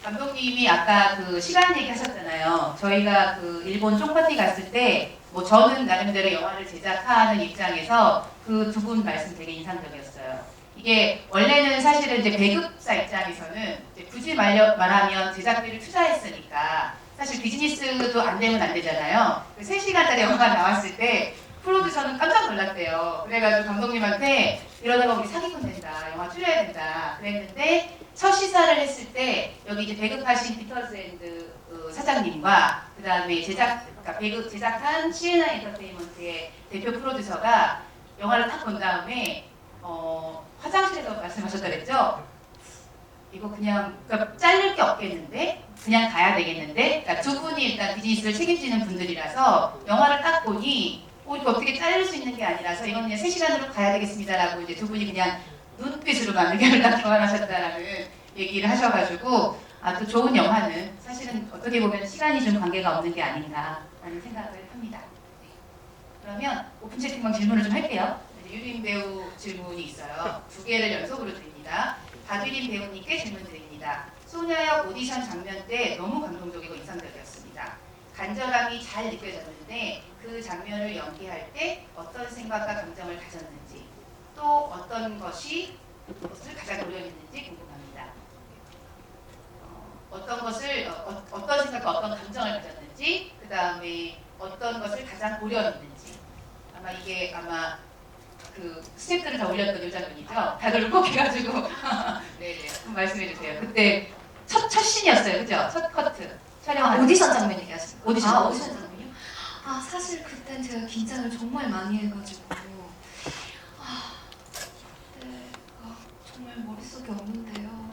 감독님이 아까 그 시간 얘기하셨잖아요. 저희가 그 일본 쫑파티 갔을 때 뭐 저는 나름대로 영화를 제작하는 입장에서 그 두 분 말씀 되게 인상적이었어요. 이게 원래는 사실은 이제 배급사 입장에서는 이제 굳이 말하면 제작비를 투자했으니까 사실 비즈니스도 안 되면 안 되잖아요. 3시간짜리 영화가 나왔을 때 프로듀서는 깜짝 놀랐대요. 그래가지고 감독님한테 이러다가 우리 사기꾼 된다, 영화 줄여야 된다 그랬는데 첫 시사를 했을 때 여기 이제 배급하신 피터즈앤드 사장님과 그 다음에 배급 제작한 시에나 엔터테인먼트의 대표 프로듀서가 영화를 딱 본 다음에 화장실에서 말씀하셨다 그랬죠? 이거 그냥 그러니까 자를 게 없겠는데? 그냥 가야 되겠는데? 그러니까 두 분이 일단 비즈니스를 책임지는 분들이라서 영화를 딱 보니 이거 어떻게 자를 수 있는 게 아니라서 이건 그냥 3시간으로 가야 되겠습니다라고 이제 두 분이 그냥 눈빛으로만 의견을 딱 교환하셨다라는 얘기를 하셔가지고 또 좋은 영화는 사실은 어떻게 보면 시간이 좀 관계가 없는 게 아닌가라는 생각을 합니다. 네. 그러면 오픈 채팅방 질문을 좀 할게요. 유림 배우 질문이 있어요. 2개를 연속으로 드립니다. 박유림 배우님께 질문 드립니다. 소녀역 오디션 장면 때 너무 감동적이고 인상적이었습니다. 간절함이 잘 느껴졌는데 그 장면을 연기할 때 어떤 생각과 감정을 가졌는지 또 어떤 것을 가장 노려냈는지 궁금합니다. 어떤 생각과 어떤 감정을 가졌는지 그 다음에 어떤 것을 가장 고려했는지 아마 그 스태프들을 다 올렸던 이 장면이죠. 다들 울컥해가지고 네네 한번 말씀해주세요. 그때 첫 씬이었어요, 그죠? 첫 커트 촬영 오디션 장면 얘기하시는 거예요? 오디션 오디션 장면이요? 사실 그땐 제가 긴장을 정말 많이 해가지고 그때가 정말 머릿속에 없는데요.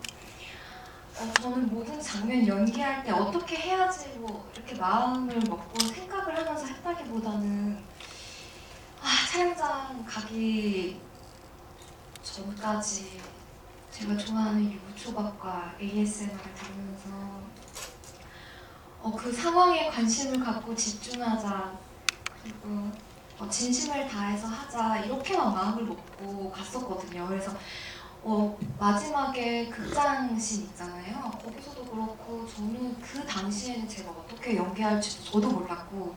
저는 모든 장면 연기할 때 어떻게 해야지 뭐 이렇게 마음을 먹고 생각을 하면서 했다기보다는 촬영장 가기 전까지 제가 좋아하는 유초밥과 ASMR을 들으면서 그 상황에 관심을 갖고 집중하자, 그리고 진심을 다해서 하자 이렇게만 마음을 먹고 갔었거든요. 그래서 마지막에 극장신 있잖아요. 거기서도 그렇고 저는 그 당시에는 제가 어떻게 연기할지도 저도 몰랐고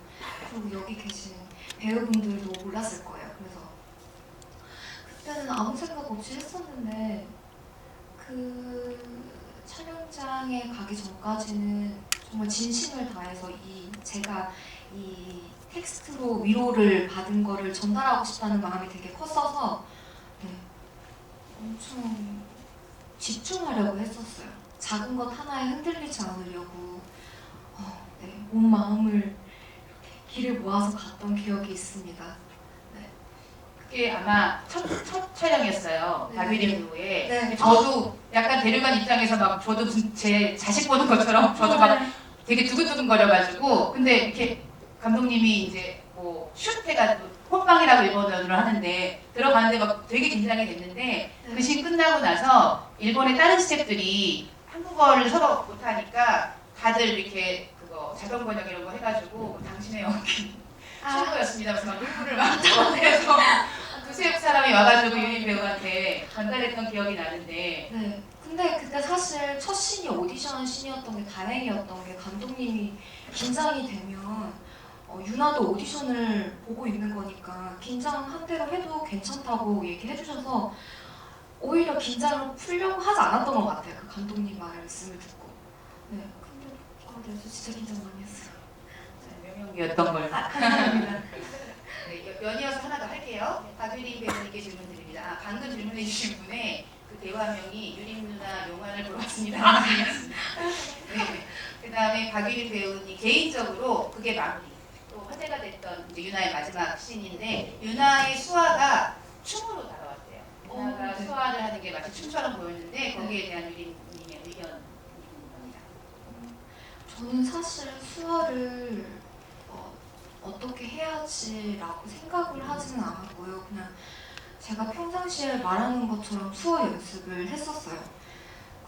그리고 여기 계신 배우분들도 몰랐을 거예요. 그래서 그때는 아무 생각 없이 했었는데 그 촬영장에 가기 전까지는 정말 진심을 다해서 제가 이 텍스트로 위로를 받은 거를 전달하고 싶다는 마음이 되게 컸어서 네, 엄청 집중하려고 했었어요. 작은 것 하나에 흔들리지 않으려고 네, 온 마음을 이렇게 기를 모아서 갔던 기억이 있습니다. 그게 아마 첫 촬영이었어요. 네. 박유림 배우의. 네. 저도 약간 데려간 입장에서 막 저도 제 자식 보는 것처럼 저도 막 되게 두근두근거려가지고 근데 이렇게 감독님이 이제 뭐 슛 해가지고 홈방이라고 일본어로 하는데 들어가는데 막 되게 긴장이 됐는데 그 씬 끝나고 나서 일본의 다른 스태프들이 한국어를 서로 못하니까 다들 이렇게 그거 자동 번역 이런 거 해가지고 당신의 연기 최고였습니다. 그래서 막 눈물을 막 흘려서 두세 사람이 와가지고 유림 배우한테 전달했던 기억이 나는데 네. 근데 그때 사실 첫 씬이 오디션 씬이었던 게 다행이었던 게 감독님이 긴장이 되면 유나도 오디션을 보고 있는 거니까 긴장한 대로 해도 괜찮다고 얘기해 주셔서 오히려 긴장을 풀려고 하지 않았던 것 같아요. 그 감독님 말씀을 듣고. 네. 근데 네, 저 진짜 긴장 많이 했어요. 명연기였던 걸. 감사합니다. 네, 연이어서 하나 더 할게요. 박유림 배우님께 질문 드립니다. 방금 질문해 주신 분의 그 대화명이 유림 누나 영화를 보러 왔습니다. 네. 그 다음에 박유림 배우님 개인적으로 그게 마무리. 또 화제가 됐던 이제 유나의 마지막 씬인데 유나의 수화가 춤으로 다가왔대요. 유나가 네. 수화를 하는 게 마치 춤처럼 보였는데 거기에 대한 유림님의 의견이 궁금합니다. 저는 사실 수화를 어떻게 해야지라고 생각을 하지는 않았고요. 그냥 제가 평상시에 말하는 것처럼 수화 연습을 했었어요.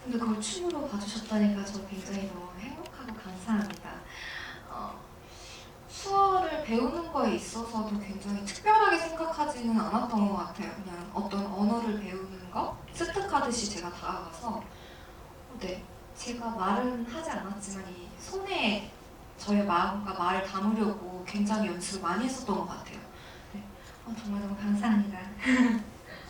근데 그걸 춤으로 봐주셨다니까 저 굉장히 너무 행복하고 감사합니다. 수화를 배우는 거에 있어서도 굉장히 특별하게 생각하지는 않았던 것 같아요. 그냥 어떤 언어를 배우는 거 습득하듯이 제가 다가가서 네, 제가 말은 하지 않았지만 이 손에 저의 마음과 말을 담으려고 굉장히 연습을 많이 했었던 것 같아요. 네. 정말 너무 감사합니다.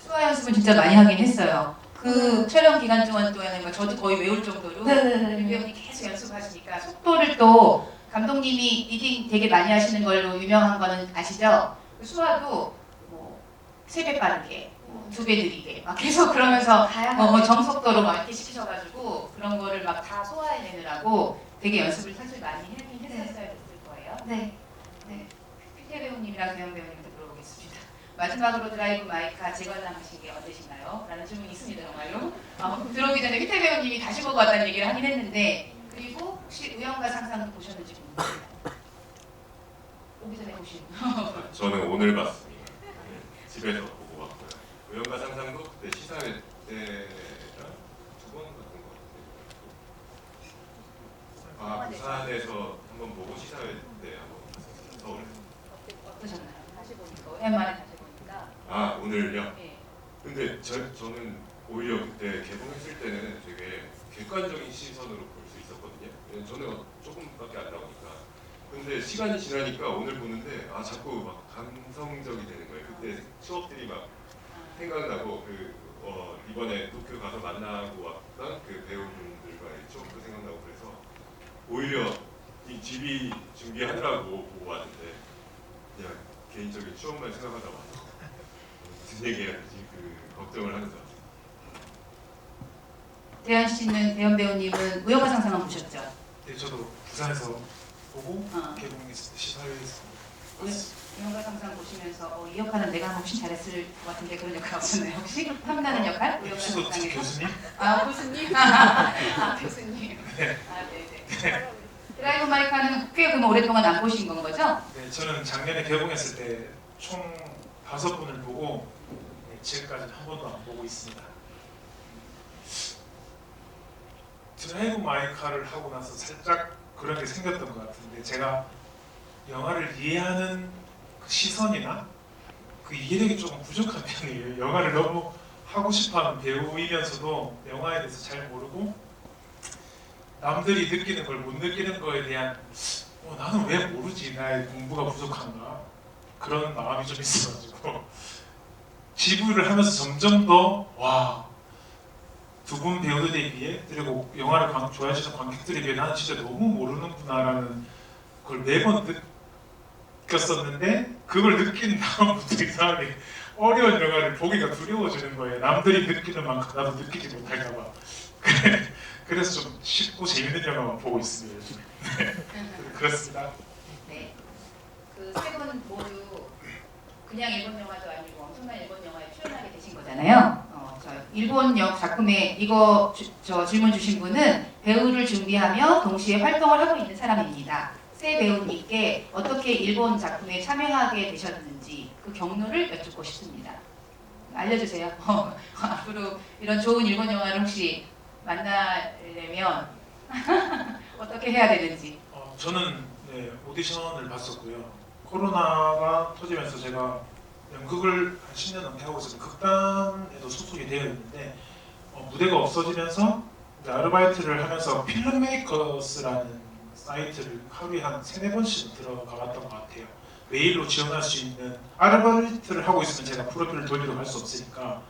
수화 연습은 진짜 많이 하긴 했어요. 그 촬영 기간 동안에 저도 거의 외울 정도로 네네네. 유림 배우님 계속 연습하시니까 속도를 또 감독님이 리딩 되게 많이 하시는 걸로 유명한 거는 아시죠? 그 수화도 뭐 3배 빠르게, 2배 느리게 막 계속 그러면서 다양한 정속도로 막 이렇게 시키셔가지고 그런 거를 막 다 소화해내느라고 되게 연습을 사실 많이 하긴 했었어야 됐을 거예요. 네. 휘태 배우님이랑 도영 배우님한테 물어보겠습니다. 마지막으로 드라이브 마이카 재관람하신 게 어떠신가요? 라는 질문이 있습니다. 정말로. 들어오기 전에 휘태 배우님이 다시 보고 왔다는 얘기를 하긴 했는데 그리고 혹시 우영과 상상도 보셨는지 궁금합니다. 오기 전에 보신. 저는 오늘 봤습니다. 집에서 보고 왔고요. 우연과 상상도 그때 시사회 때랑 2번 봤던 것 같아요. 부산에서 한번 보고 시사회 때 한번 봤었어요. 서울에서. 어떠셨나요? 다시 보니까 오랜만에 다시 보니까. 오늘요? 네. 근데 저는 오히려 그때 개봉했을 때는 되게 객관적인 시선으로 볼 수 있었거든요. 저는 조금밖에 안 나오니까. 근데 시간이 지나니까 오늘 보는데 자꾸 막 감성적이 되는 거예요. 그때 추억들이 막 생각나고 이번에 도쿄 가서 만나고 왔던 그 배우분들과의 추억도 생각나고 그래서 오히려 이 GB 준비하느라고 보고 왔는데 그냥 개인적인 추억만 생각하다 와서 무슨 얘기해야 되지 걱정을 하면서 왔어요. 대현 배우님은 우영과 상상은 보셨죠? 네, 저도 부산에서 보고 어. 개봉했을 때 시사회에서 우영과 상상 보시면서 이 역할은 내가 하면 훨씬 잘했을 것 같은데 그런 역할 없었나요? 혹시 탐나는 역할? 우영과 혹시도 상상에서? 교수님? 교수님? 교수님. 네. 네네. 드라이브 마이카는 꽤 오랫동안 안 보신 건 거죠? 네, 저는 작년에 개봉했을 때 총 5분을 보고 지금까지는 한 번도 안 보고 있습니다. 드라이브 마이카를 하고 나서 살짝 그런 게 생겼던 것 같은데 제가 영화를 이해하는 그 시선이나 그 이해력이 조금 부족한 편이에요. 영화를 너무 하고 싶어하는 배우이면서도 영화에 대해서 잘 모르고 남들이 느끼는 걸 못 느끼는 거에 대한 나는 왜 모르지? 나의 공부가 부족한가? 그런 마음이 좀 있어가지고 지부를 하면서 점점 더 두 분 배우들에 비해 그리고 영화를 좋아해주시는 관객들에 비해 나는 진짜 너무 모르는구나라는 걸 매번 느꼈었는데 그걸 느낀 다음부터 이상하게 어려운 영화를 보기가 두려워지는 거예요. 남들이 느끼는 만큼 나도 느끼지 못할까봐. 그래서 좀 쉽고 재밌는 영화만 보고 있습니다. 요즘에. 그렇습니다. 네. 그 세 분 모두 그냥 일본 영화도 아니고 엄청난 일본 영화에 출연하게 되신 거잖아요. 저 일본 작품에 이거 저 질문 주신 분은 배우를 준비하며 동시에 활동을 하고 있는 사람입니다. 세 배우님께 어떻게 일본 작품에 참여하게 되셨는지 그 경로를 여쭙고 싶습니다. 알려주세요. 앞으로 이런 좋은 일본 영화를 혹시 만나려면 어떻게 해야 되는지. 저는 오디션을 봤었고요. 코로나가 터지면서 제가 연극을 한 10년 넘게 하고 있어서 극단에도 소속이 되어 있는데 무대가 없어지면서 이제 아르바이트를 하면서 필름메이커스라는 사이트를 하루에 한 3-4번씩 들어가 봤던 것 같아요. 메일로 지원할 수 있는 아르바이트를 하고 있으면 제가 프로필을 돌리러 갈 수 없으니까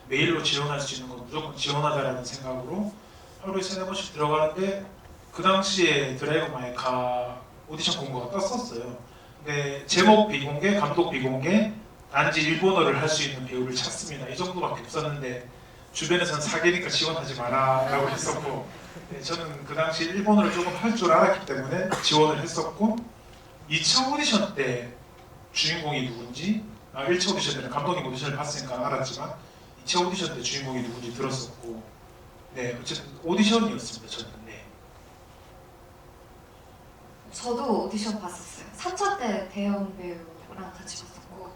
메일로 지원할 수 있는 건 무조건 지원하자라는 생각으로 하루에 3-4번씩 들어가는데 그 당시에 드라이브 마이 카 오디션 공고가 떴었어요. 근데 제목 비공개, 감독 비공개, 단지 일본어를 할 수 있는 배우를 찾습니다. 이 정도밖에 없었는데 주변에서는 사기니까 지원하지 마라라고 했었고 저는 그 당시 일본어를 조금 할 줄 알았기 때문에 지원을 했었고 2차 오디션 때 주인공이 누군지 1차 오디션 때는 감독님 오디션을 봤으니까 알았지만 2차 오디션 때 주인공이 누군지 들었었고 어쨌든 오디션이었습니다. 저는. 저도 오디션 봤었어요. 3차 때 대현 배우랑 같이 봤었고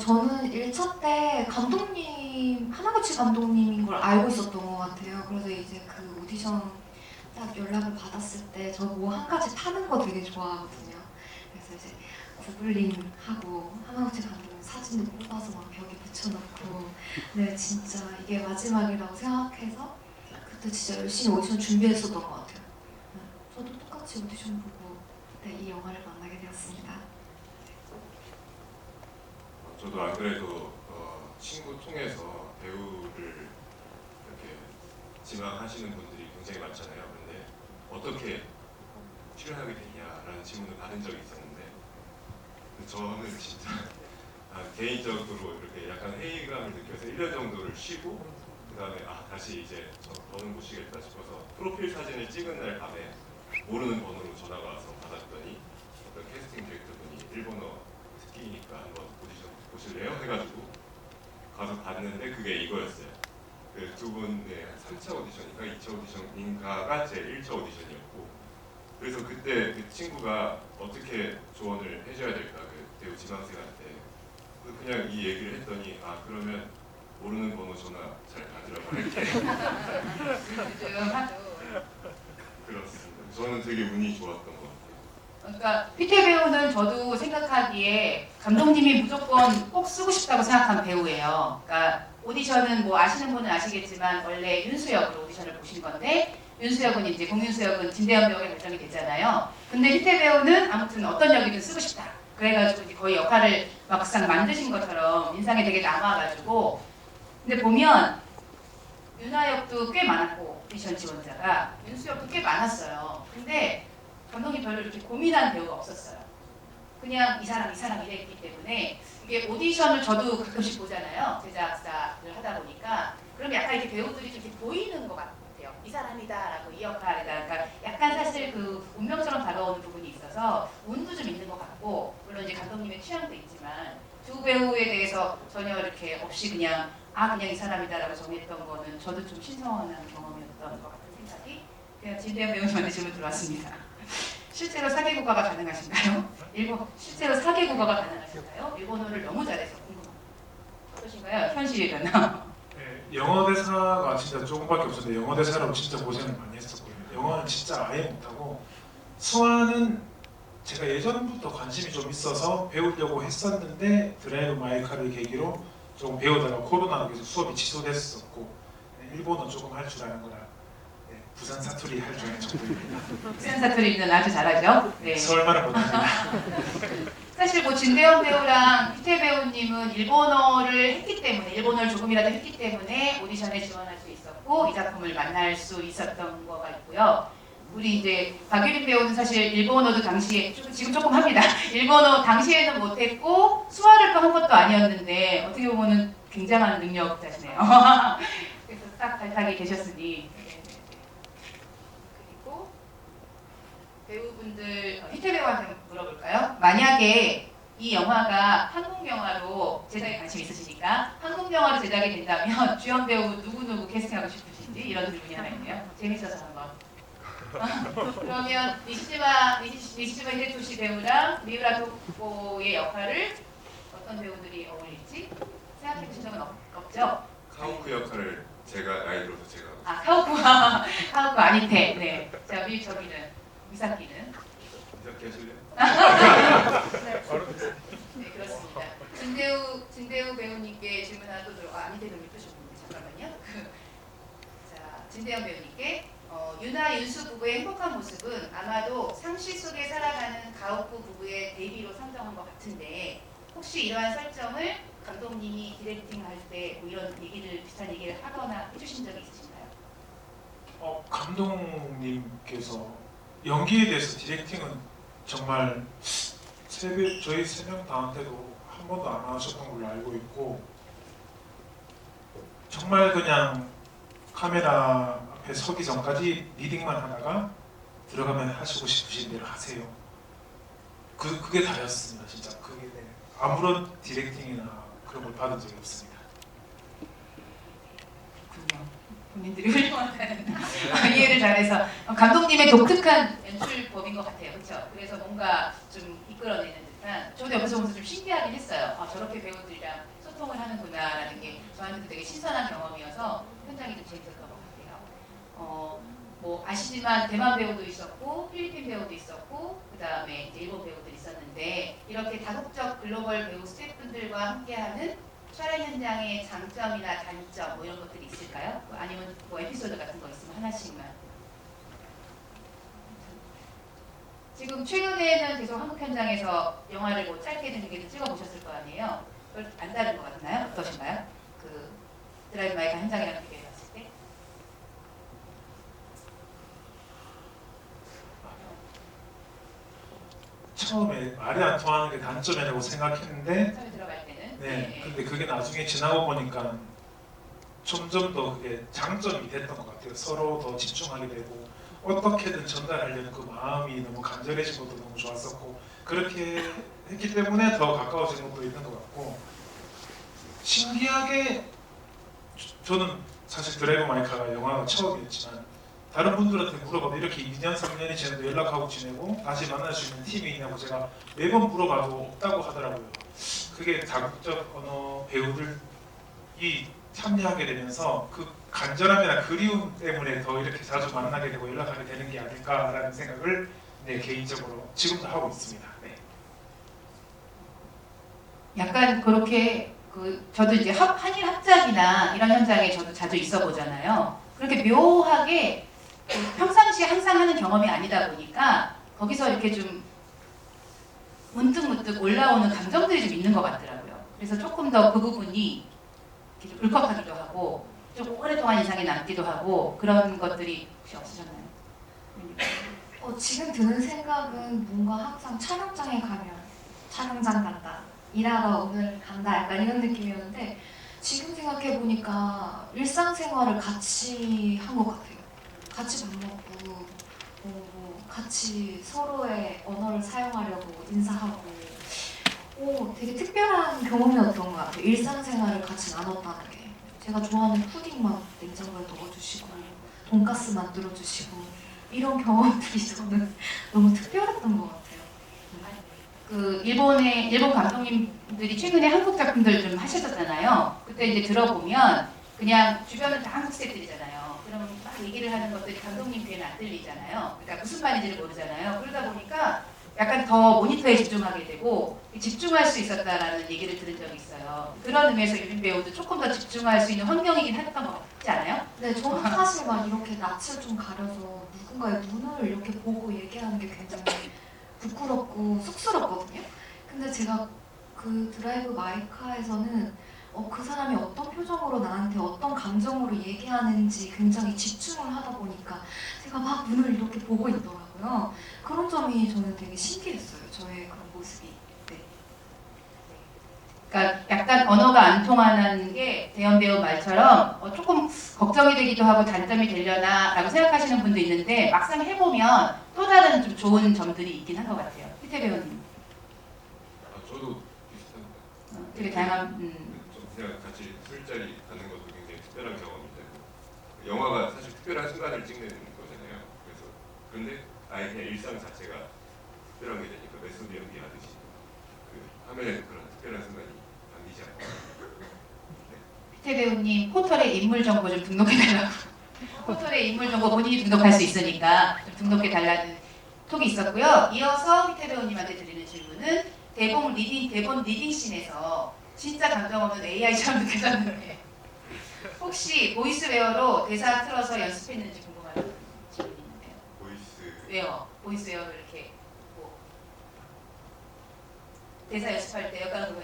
저는 1차 때 감독님, 하나구치 감독님인 걸 알고 있었던 것 같아요. 그래서 이제 그 오디션 딱 연락을 받았을 때 저 뭐 한 가지 파는 거 되게 좋아하거든요. 그래서 이제 구글링하고 하나구치 감독님 사진도 뽑아서 막 벽에 붙여놓고 진짜 이게 마지막이라고 생각해서 그때 진짜 열심히 오디션 준비했었던 것 같아요. 저도 똑같이 오디션 보고 이 영화를 만나게 되었습니다. 저도 안 그래도 친구 통해서 배우를 이렇게 지망하시는 분들이 굉장히 많잖아요. 근데 어떻게 출연하게 되냐라는 질문을 받은 적이 있었는데 저는 진짜 개인적으로 이렇게 약간 회의감을 느껴서 1년 정도를 쉬고 그 다음에 다시 이제 더는 못 쉬겠다 싶어서 프로필 사진을 찍은 날 밤에 모르는 번호로 전화가 와서 받았더니 어떤 캐스팅 디렉터분이 일본어 특기니까 한번 오디션 보실래요? 해가지고 가서 봤는데 그게 이거였어요. 그 두 분의 3차 오디션인가 2차 오디션인가가 제 1차 오디션이었고 그래서 그때 그 친구가 어떻게 조언을 해줘야 될까 그 배우 지망생한테 그냥 이 얘기를 했더니 그러면 모르는 번호 전화 잘 받으라고 할게. 요즘 하도 그렇습니다. 저는 되게 운이 좋았던 것 같아요. 그러니까 피태 배우는 저도 생각하기에 감독님이 무조건 꼭 쓰고 싶다고 생각한 배우예요. 그러니까 오디션은 뭐 아시는 분은 아시겠지만 원래 윤수역으로 오디션을 보신 건데 윤수역은 이제 공윤수역은 진대현 배우가 결정이 됐잖아요. 근데 피태 배우는 아무튼 어떤 역이든 쓰고 싶다. 그래가지고 이제 거의 역할을 막상 만드신 것처럼 인상이 되게 남아가지고 근데 보면 윤하역도 꽤 많았고 오디션 지원자가 윤수역도 꽤 많았어요. 근데 감독이 별로 이렇게 고민한 배우가 없었어요. 그냥 이 사람 이랬기 때문에 이게 오디션을 저도 가끔씩 보잖아요. 제작사를 하다 보니까 그럼 약간 이렇게 배우들이 좀 이렇게 보이는 것 같아요. 이 사람이다라고 이 역할이다. 그러니까 약간 사실 그 운명처럼 다가오는 부분이 있어서 운도 좀 있는 것 같고 물론 이제 감독님의 취향도 있지만 두 배우에 대해서 전혀 이렇게 없이 그냥 이 사람이다라고 정했던 거는 저도 좀 신선한 경험이었던 것 같은 생각이 그냥 진대현 배우님한테 질문 들어왔습니다. 실제로 사계국어가 가능하신가요? 실제로 사계국어가 가능하신가요? 일본어를 너무 잘해서 궁금합니다. 어떠신가요? 현실이잖아. 영어 대사가 진짜 조금밖에 없었는데 영어 대사로 진짜 고생을 많이 했었거든요. 영어는 진짜 아예 못하고 수화는 제가 예전부터 관심이 좀 있어서 배우려고 했었는데 드라이브 마이 카를 계기로 조금 배우다가 코로나로 계속 수업이 취소됐었고 일본어 조금 할 줄 아는 거라 부산 사투리 할 줄 아는 정도입니다. 부산 사투리는 아주 잘하죠. 네. 서울말은 못합니다. 사실 뭐 진대영 배우랑 희태 배우님은 일본어를 했기 때문에 일본어를 조금이라도 했기 때문에 오디션에 지원할 수 있었고 이 작품을 만날 수 있었던 거가 있고요. 우리 이제 박유린 배우는 사실 일본어도 당시에 지금 조금 합니다. 일본어 당시에는 못했고 수화를 또 한 것도 아니었는데 어떻게 보면은 굉장한 능력자시네요. 그래서 딱 발탁이 되셨으니. 그리고 배우분들 희태 배우한테 물어볼까요? 만약에 이 영화가 한국 영화로 제작에 관심 있으시니까 한국 영화로 제작이 된다면 주연 배우 누구 캐스팅하고 싶으신지 이런 질문이 하나 있네요. 재밌어서 한번. 그러면 니시지마 히데토시 배우랑 미우라 도코의 역할을 어떤 배우들이 어울릴지 생각해 보신 적은 없죠? 카오크 역할을 제가 나이 들어서 제가 아 카오쿠 아니테. 네. 자 저기는 미사키는. 이렇게 하실래요? 네 그렇습니다. 진대우 배우님께 질문 하나 또 아니테 배우님 끄셨는데 잠깐만요. 자 진대영 배우님께. 유나 윤수 부부의 행복한 모습은 아마도 상시 속에 살아가는 가옥부 부부의 데뷔로 선정한 것 같은데 혹시 이러한 설정을 감독님이 디렉팅할 때 뭐 이런 비슷한 얘기를 하거나 해주신 적이 있으신가요? 감독님께서 연기에 대해서 디렉팅은 정말 저희 세 명 다한테도 한 번도 안 하셨던 걸로 알고 있고 정말 그냥 카메라 앞에 서기 전까지 리딩만 하다가 들어가면 하시고 싶으신 대로 하세요. 그게 다였습니다. 진짜 그게 아무런 디렉팅이나 그런 걸 받은 적이 없습니다. 그렇군요. 본인들이 훌륭하다는 이해를 잘해서 감독님의 독특한 연출법인 것 같아요. 그렇죠? 그래서 뭔가 좀 이끌어내는 듯한 저도 옆에서 보면서 좀 신기하긴 했어요. 저렇게 배우들이랑 소통을 하는구나라는 게 저한테도 되게 신선한 경험이어서 현장이 좀 재밌었던 것 같아요. 뭐 아시지만 대만 배우도 있었고 필리핀 배우도 있었고 그 다음에 이제 일본 배우도 있었는데 이렇게 다국적 글로벌 배우 스태프분들과 함께하는 촬영 현장의 장점이나 단점 뭐 이런 것들이 있을까요? 아니면 뭐 에피소드 같은 거 있으면 하나씩만. 지금 최근에는 계속 한국 현장에서 영화를 뭐 짧게든 길게든 찍어보셨을 거 아니에요? 안 다른 것 같나요? 어떠신가요? 그 드라이브 마이 카 현장이랑 비교해 봤을 때? 처음에 말이 안 통하는 게 단점이라고 생각했는데 처음에 들어갈 때는 네, 근데 그게 나중에 지나고 보니까 점점 더 그게 장점이 됐던 것 같아요. 서로 더 집중하게 되고 어떻게든 전달하려는 그 마음이 너무 간절해진 것도 너무 좋았었고 그렇게 했기 때문에 더 가까워진 것도 있는 것 같고 신기하게 저는 사실 드라이브 마이 카가 영화가 처음이었지만 다른 분들한테 물어봐도 이렇게 2년 3년이 지나도 연락하고 지내고 다시 만날 수 있는 팀이 있냐고 제가 매번 물어봐도 없다고 하더라고요. 그게 다국적 언어 배우들이 참여하게 되면서 그 간절함이나 그리움 때문에 더 이렇게 자주 만나게 되고 연락하게 되는 게 아닐까라는 생각을 개인적으로 지금도 하고 있습니다. 네. 약간 그렇게 저도 이제 한일 합작이나 이런 현장에 저도 자주 있어 보잖아요. 그렇게 묘하게 평상시에 항상 하는 경험이 아니다 보니까 거기서 이렇게 좀 문득 올라오는 감정들이 좀 있는 것 같더라고요. 그래서 조금 더 그 부분이 이렇게 좀 울컥하기도 하고 좀 오랫동안 인상에 남기도 하고 그런 것들이 혹시 없으셨나요? 지금 드는 생각은 뭔가 항상 촬영장에 가면 촬영장 간다, 일하러 오늘 간다 약간 이런 느낌이었는데 지금 생각해보니까 일상생활을 같이 한 것 같아요. 같이 밥 먹고 같이 서로의 언어를 사용하려고 인사하고 되게 특별한 경험이었던 것 같아요. 일상생활을 같이 나눴다는 게 제가 좋아하는 푸딩 막 냉장고에 넣어주시고 돈가스 만들어주시고 이런 경험들이 저는 너무 특별했던 것 같아요. 일본 감독님들이 최근에 한국 작품들 좀 하셨었잖아요. 그때 이제 들어보면 그냥 주변은 다 한국 스태프들이잖아요. 그러면 막 얘기를 하는 것들이 감독님 귀에는 안 들리잖아요. 그러니까 무슨 말인지를 모르잖아요. 그러다 보니까 약간 더 모니터에 집중하게 되고 집중할 수 있었다라는 얘기를 들은 적이 있어요. 그런 의미에서 유빈 배우도 조금 더 집중할 수 있는 환경이긴 했던 것 같지 않아요? 네, 저는 사실 막 이렇게 낯을 좀 가려서 누군가의 눈을 이렇게 보고 얘기하는 게 굉장히 부끄럽고 쑥스럽거든요. 근데 제가 그 드라이브 마이카에서는 그 사람이 어떤 표정으로 나한테 어떤 감정으로 얘기하는지 굉장히 집중을 하다 보니까 제가 막 눈을 이렇게 보고 있더라고요. 그런 점이 저는 되게 신기했어요. 저의 그런 모습이. 네. 그러니까 약간 언어가 안 통하는 게 대현 배우 말처럼 조금 걱정이 되기도 하고 단점이 되려나라고 생각하시는 분도 있는데 막상 해보면 또 다른 좀 좋은 점들이 있긴 한 것 같아요. 희태 배우님. 저도 비슷합니다. 되게 다양한 좀 그냥 같이 술자리 가는 것도 굉장히 특별한 경험인데 영화가 사실 특별한 순간을 찍는 거잖아요. 그래서 그런데 아예 그냥 일상 자체가 특별한 게 되니까 메소드 연기하듯이 그 화면에 그런 특별한 순간이 담기지 않고. 희태 배우님 포털에 인물 정보 좀 등록해달라고. 포털에 인물 정보 본인이 등록할 수 있으니까 좀 등록해달라는 톡이 있었고요. 이어서 희태 배우님한테 드리는 질문은 대본 리딩 씬에서 진짜 감정 없는 AI처럼 느껴졌는데 혹시 보이스웨어로 대사 틀어서 연습했는지 궁금한 질문인데요. 보이스웨어로 이렇게 뭐 대사 연습할 때 약간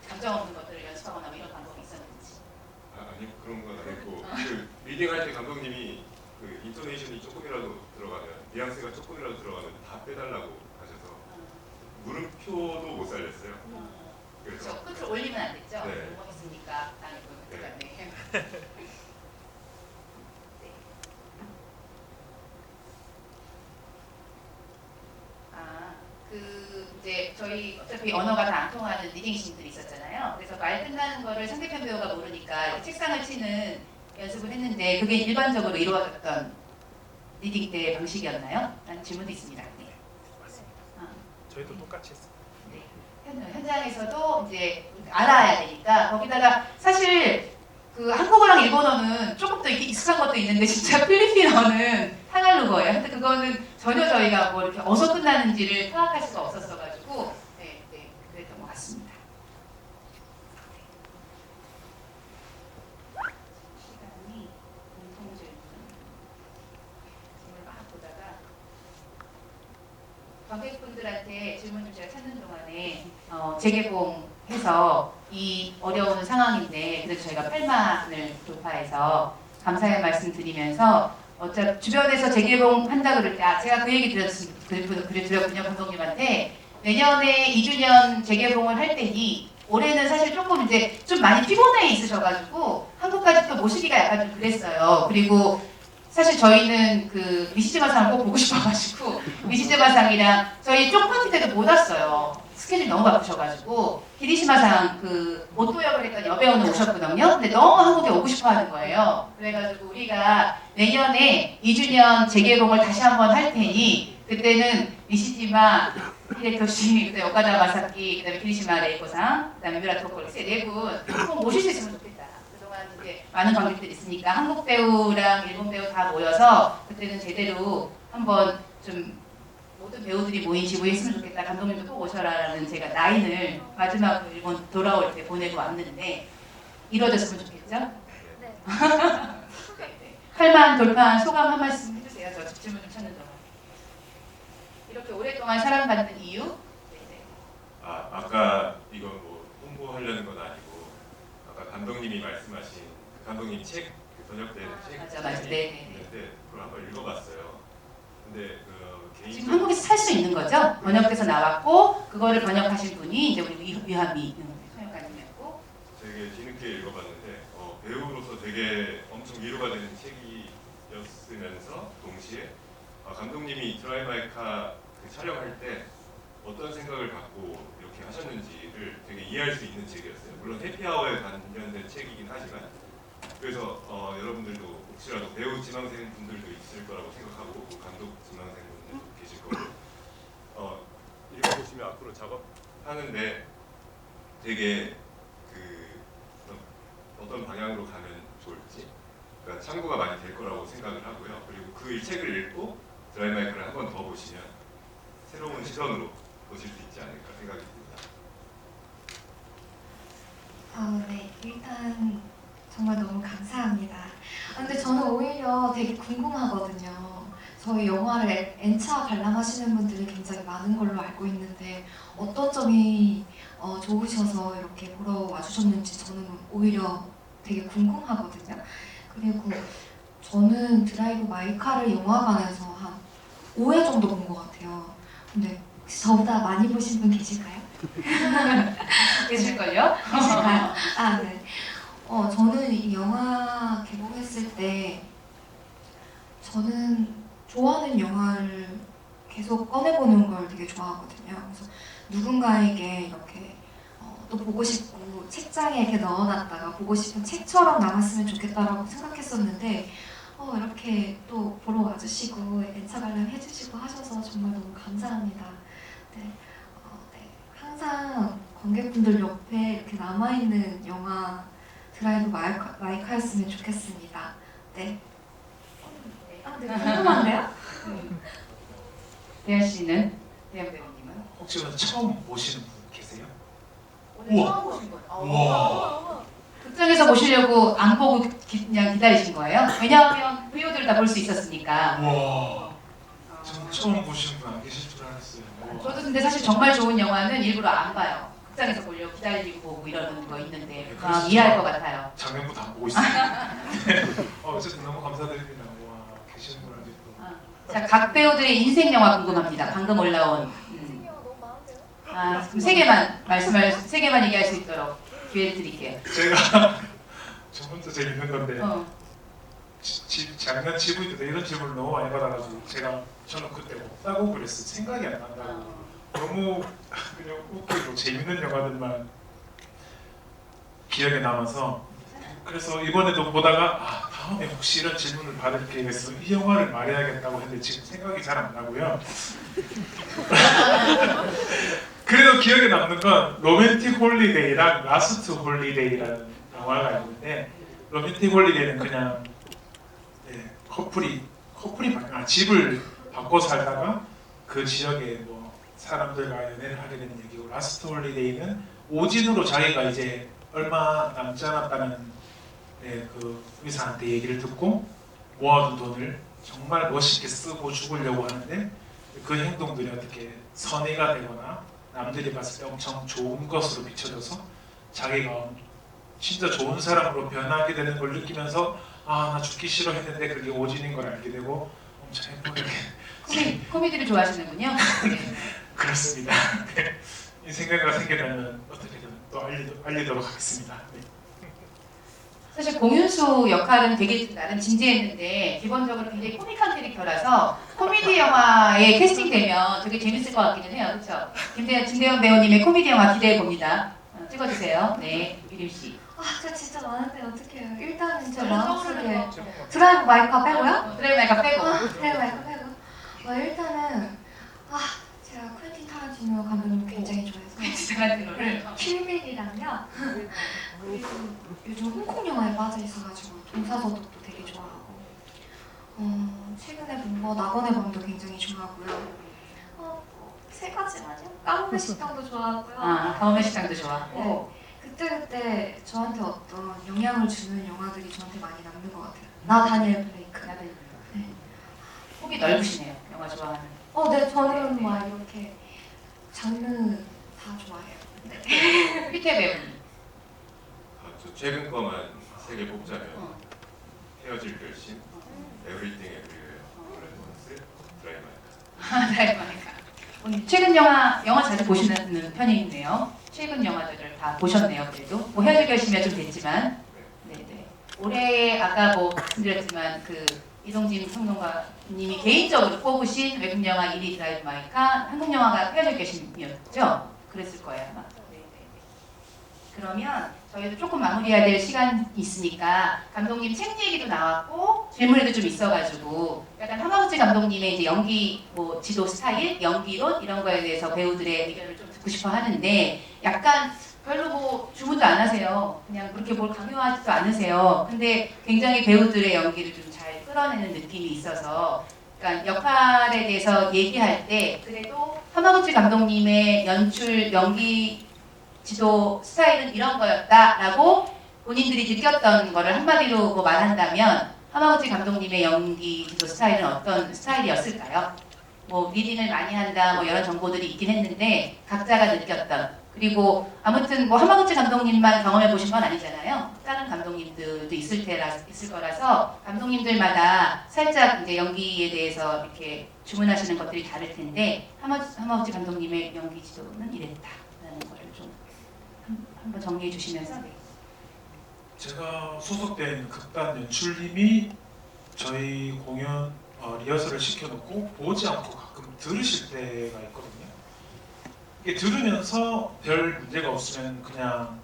감정 없는 것들을 연습하거나 뭐 이런 방법이 있었는지. 아니요, 그런 건 아니고 그 리딩할 때 감독님이 그 인토네이션이 조금이라도 들어가면 뉘앙스가 조금이라도 들어가면 다 빼달라고 하셔서 물음표도 못 살렸어요. 그렇죠. 끝을 올리면 안 됐죠. 네. 뭐 했으니까 아니고 네. 네. 이제 저희 어차피 언어가 다 안 통하는 리딩 씬들이 있었잖아요. 그래서 말 끝나는 거를 상대편 배우가 모르니까 이렇게 책상을 치는 연습을 했는데 그게 일반적으로 이루어졌던 리딩 때 방식이었나요? 라는 질문도 있습니다. 네. 저희도 똑같이 했어요. 현장에서도 이제 알아야 되니까 거기다가 사실 그 한국어랑 일본어는 조금 더 이렇게 익숙한 것도 있는데 진짜 필리핀어는 타갈로그예요. 근데 그거는 전혀 저희가 뭐 이렇게 어디서 끝나는지를 파악할 수가 없었어가지고 네, 그랬던 것 같습니다. 시간이 공통질문 막 보다가 관객분들한테 질문 좀 제가 찾는 동안에 재개봉해서 이 어려운 상황인데 그래도 저희가 8만을 돌파해서 감사의 말씀 드리면서 주변에서 재개봉한다 그럴 때 제가 그 얘기 드렸군요 감독님한테. 내년에 2주년 재개봉을 할 때니 올해는 사실 조금 이제 좀 많이 피곤해 있으셔가지고 한국까지 또 모시기가 약간 좀 그랬어요. 그리고 사실 저희는 그 미시즈마상을 꼭 보고 싶어가지고 미시즈마상이랑 저희 쪽파티 때도 못 왔어요. 스케줄이 너무 바쁘셔가지고 히리시마상 그 오토 역을 했던 여배우는 오셨거든요. 근데 너무 한국에 오고 싶어하는 거예요. 그래가지고 우리가 내년에 2주년 재개봉을 다시 한번 할 테니 그때는 미시지마 히데토시, 그다음에 오카다 마사키, 그다음에 히리시마 레이코상, 그다음에 미라 토코리세 네 분 꼭 모실 수 있으면 좋겠다. 그동안 이제 많은 관객들이 있으니까 한국 배우랑 일본 배우 다 모여서 그때는 제대로 한번 좀 모든 배우들이 모이시고 했으면 좋겠다. 감독님도 꼭 오셔라라는 제가 라인을 마지막으로 일본 돌아올 때 보내고 왔는데 이루어졌으면 좋겠죠? 네. 네. 8만 돌파한 소감 한 말씀 해주세요. 저 질문 좀 찾는 동안. 이렇게 오랫동안 사랑받는 이유? 네. 아까 이건 뭐 홍보하려는 건 아니고 아까 감독님이 말씀하신 감독님 책 번역된 책 맞아. 네. 있는데 그걸 한번 읽어봤어요. 근데 그 지금 한국에서 살 수 있는 거죠? 번역돼서 나왔고 그거를 번역하신 분이 이제 우리 위함이 서영관님이었고 되게 뒤늦게 읽어봤는데 배우로서 되게 엄청 위로가 되는 책이었으면서 동시에 감독님이 드라이브 마이카 그 촬영할 때 어떤 생각을 갖고 이렇게 하셨는지를 되게 이해할 수 있는 책이었어요. 물론 해피아워에 관련된 책이긴 하지만 그래서 여러분들도 혹시라도 배우 지망생 분들도 있을 거라고 생각하고 감독 지망생 분들도 계실 거고 읽어보시면 앞으로 작업하는데 되게 그 어떤 방향으로 가면 좋을지 그러니까 참고가 많이 될 거라고 생각을 하고요. 그리고 그 책을 읽고 드라이브 마이크를 한 번 더 보시면 새로운 시선으로 보실 수 있지 않을까 생각이 듭니다. 네. 일단 정말 너무 감사합니다. 근데 저는 오히려 되게 궁금하거든요. 저희 영화를 N차 관람하시는 분들이 굉장히 많은 걸로 알고 있는데 어떤 점이 좋으셔서 이렇게 보러 와주셨는지 저는 오히려 되게 궁금하거든요. 그리고 저는 드라이브 마이카를 영화관에서 한 5회 정도 본 것 같아요. 근데 혹시 저보다 많이 보신 분 계실까요? 계실걸요? 계실까요? 네. 저는 이 영화 개봉했을 때 저는 좋아하는 영화를 계속 꺼내보는 걸 되게 좋아하거든요. 그래서 누군가에게 이렇게 또 보고 싶고 책장에 이렇게 넣어놨다가 보고 싶은 책처럼 남았으면 좋겠다라고 생각했었는데 이렇게 또 보러 와주시고 N차 관람 해주시고 하셔서 정말 너무 감사합니다. 네, 네. 항상 관객분들 옆에 이렇게 남아있는 영화 드라이브 마이카였으면 좋겠습니다. 네. 네, 궁금한데요? 대현 씨는? 대현 배우님은? 혹시 오늘 처음 보시는 분 계세요? 오늘 우와. 처음 보신 거예요? 우와. 극장에서 보시려고 안 보고 그냥 기다리신 거예요? 왜냐하면 VOD를 다 볼 수 있었으니까. 와. 전 처음 보시는 분 안 계실 줄 알았어요. 우와. 저도 근데 사실 정말 좋은 영화는 일부러 안 봐요. 극장에서 보려고 기다리고 보고 이러는 거 있는데 그래서 이해할 것 같아요. 장면부터 안 보고 있습니다. 어쨌든 너무 감사드립니다. 와, 계시는 분 아직도. 자, 각 배우들의 인생 영화 궁금합니다. 방금 올라온. 그럼 세 개만 얘기할 수 있도록 기회를 드릴게요. 제가 저 혼자 재밌는 건데 작년 GV 때 이런 질문을 너무 많이 받아가지고 저는 그때 없다고 그랬어요. 생각이 안 난다고. 너무 그냥 웃기고 재밌는 영화들만 기억에 남아서 그래서 이번에도 보다가 다음에 혹시 이런 질문을 받을 기회에서 이 영화를 말해야겠다고 했는데 지금 생각이 잘 안 나고요. 그래도 기억에 남는 건 로맨틱 홀리데이랑 라스트 홀리데이라는 영화가 있는데 로맨틱 홀리데이는 그냥 커플이 집을 바꿔 살다가 그 지역에 뭐 사람들과 연애를 하게 되는 얘기고 라스트 홀리데이는 오진으로 자기가 이제 얼마 남지 않았다는 그 의사한테 얘기를 듣고 모아둔 돈을 정말 멋있게 쓰고 죽으려고 하는데 그 행동들이 어떻게 선의가 되거나 남들이 봤을 때 엄청 좋은 것으로 비춰져서 자기가 진짜 좋은 사람으로 변하게 되는 걸 느끼면서 나 죽기 싫어 했는데 그게 오진인 걸 알게 되고 엄청 행복하게 코미디를 좋아하시는군요. 그렇습니다. 이 생각이 생겨나면 어떻게든 또 알리도록 하겠습니다. 네. 사실 공윤수 역할은 되게 나름 진지했는데 기본적으로 굉장히 코믹한 캐릭터라서 코미디 영화에 캐스팅되면 되게 재밌을 것 같기는 해요. 그렇죠? 김대현 배우님의 코미디 영화 기대해 봅니다. 찍어주세요. 네, 유림 씨. 저 진짜 많은데 어떡해요. 일단은 제 마음속에 드라이브 마이카 빼고요? 드라이브 마이카 빼고. 드라이브 마이카 빼고. 일단은 제가 퀸틴 타란티노 감독님 굉장히 좋아해서 타란티노를 킬빌이랑요. 그리고 요즘 홍콩 영화에 빠져 있어가지고 동사서독도 되게 좋아하고 최근에 본 거 낙원의 밤도 굉장히 좋아하고요. 세 가지만요. 까먹은 식당도 좋아하고요. 다음의 식당도 좋아하고. 그때 저한테 어떤 영향을 주는 영화들이 저한테 많이 남는 것 같아요. 나 다니엘 블레이크. 네. 폭이 넓으시네요. 영화 좋아하는. 네, 저는 막 이렇게 장르 다 좋아해요. 네. 피테 배우님. 저 최근 거만 3개 뽑자면 헤어질 결심, 에브리띵 에브리웨어, 레퍼런스, 드라이브 드라이브 마이카. 오늘 최근 영화 자주 보시는 편이네요. 최근 영화들을 다 보셨네요. 그래도 뭐 헤어질 결심이 좀 됐지만, 네네. 올해 아까 뭐 말씀드렸지만 그 이동진 평론가님이 개인적으로 뽑으신 외국 영화 1위 드라이브 마이카, 한국 영화가 헤어질 결심이었죠? 그랬을 거예요 아마. 네네. 그러면 저희도 조금 마무리해야 될 시간이 있으니까 감독님 책 얘기도 나왔고 질문에도 좀 있어가지고 약간 하마구치 감독님의 이제 연기 뭐 지도 스타일, 연기론 이런 거에 대해서 배우들의 의견을 좀 듣고 싶어 하는데 약간 별로 뭐 주문도 안 하세요. 그냥 그렇게 뭘 강요하지도 않으세요. 근데 굉장히 배우들의 연기를 좀 잘 끌어내는 느낌이 있어서 그러니까 역할에 대해서 얘기할 때 그래도 하마구치 감독님의 연출, 연기 지도 스타일은 이런 거였다라고 본인들이 느꼈던 거를 한마디로 뭐 말한다면 하마구치 감독님의 연기 지도 스타일은 어떤 스타일이었을까요? 뭐 리딩을 많이 한다 뭐 이런 정보들이 있긴 했는데 각자가 느꼈던, 그리고 아무튼 뭐 하마구치 감독님만 경험해 보신 건 아니잖아요. 다른 감독님들도 있을 거라서 감독님들마다 살짝 이제 연기에 대해서 이렇게 주문하시는 것들이 다를 텐데 하마구치 감독님의 연기 지도는 이랬다라는 거를 좀 한번 정리해 주시면서. 네. 제가 소속된 극단 연출님이 저희 공연 리허설을 시켜놓고 보지 않고 가끔 들으실 때가 있거든요. 이게 들으면서 별 문제가 없으면 그냥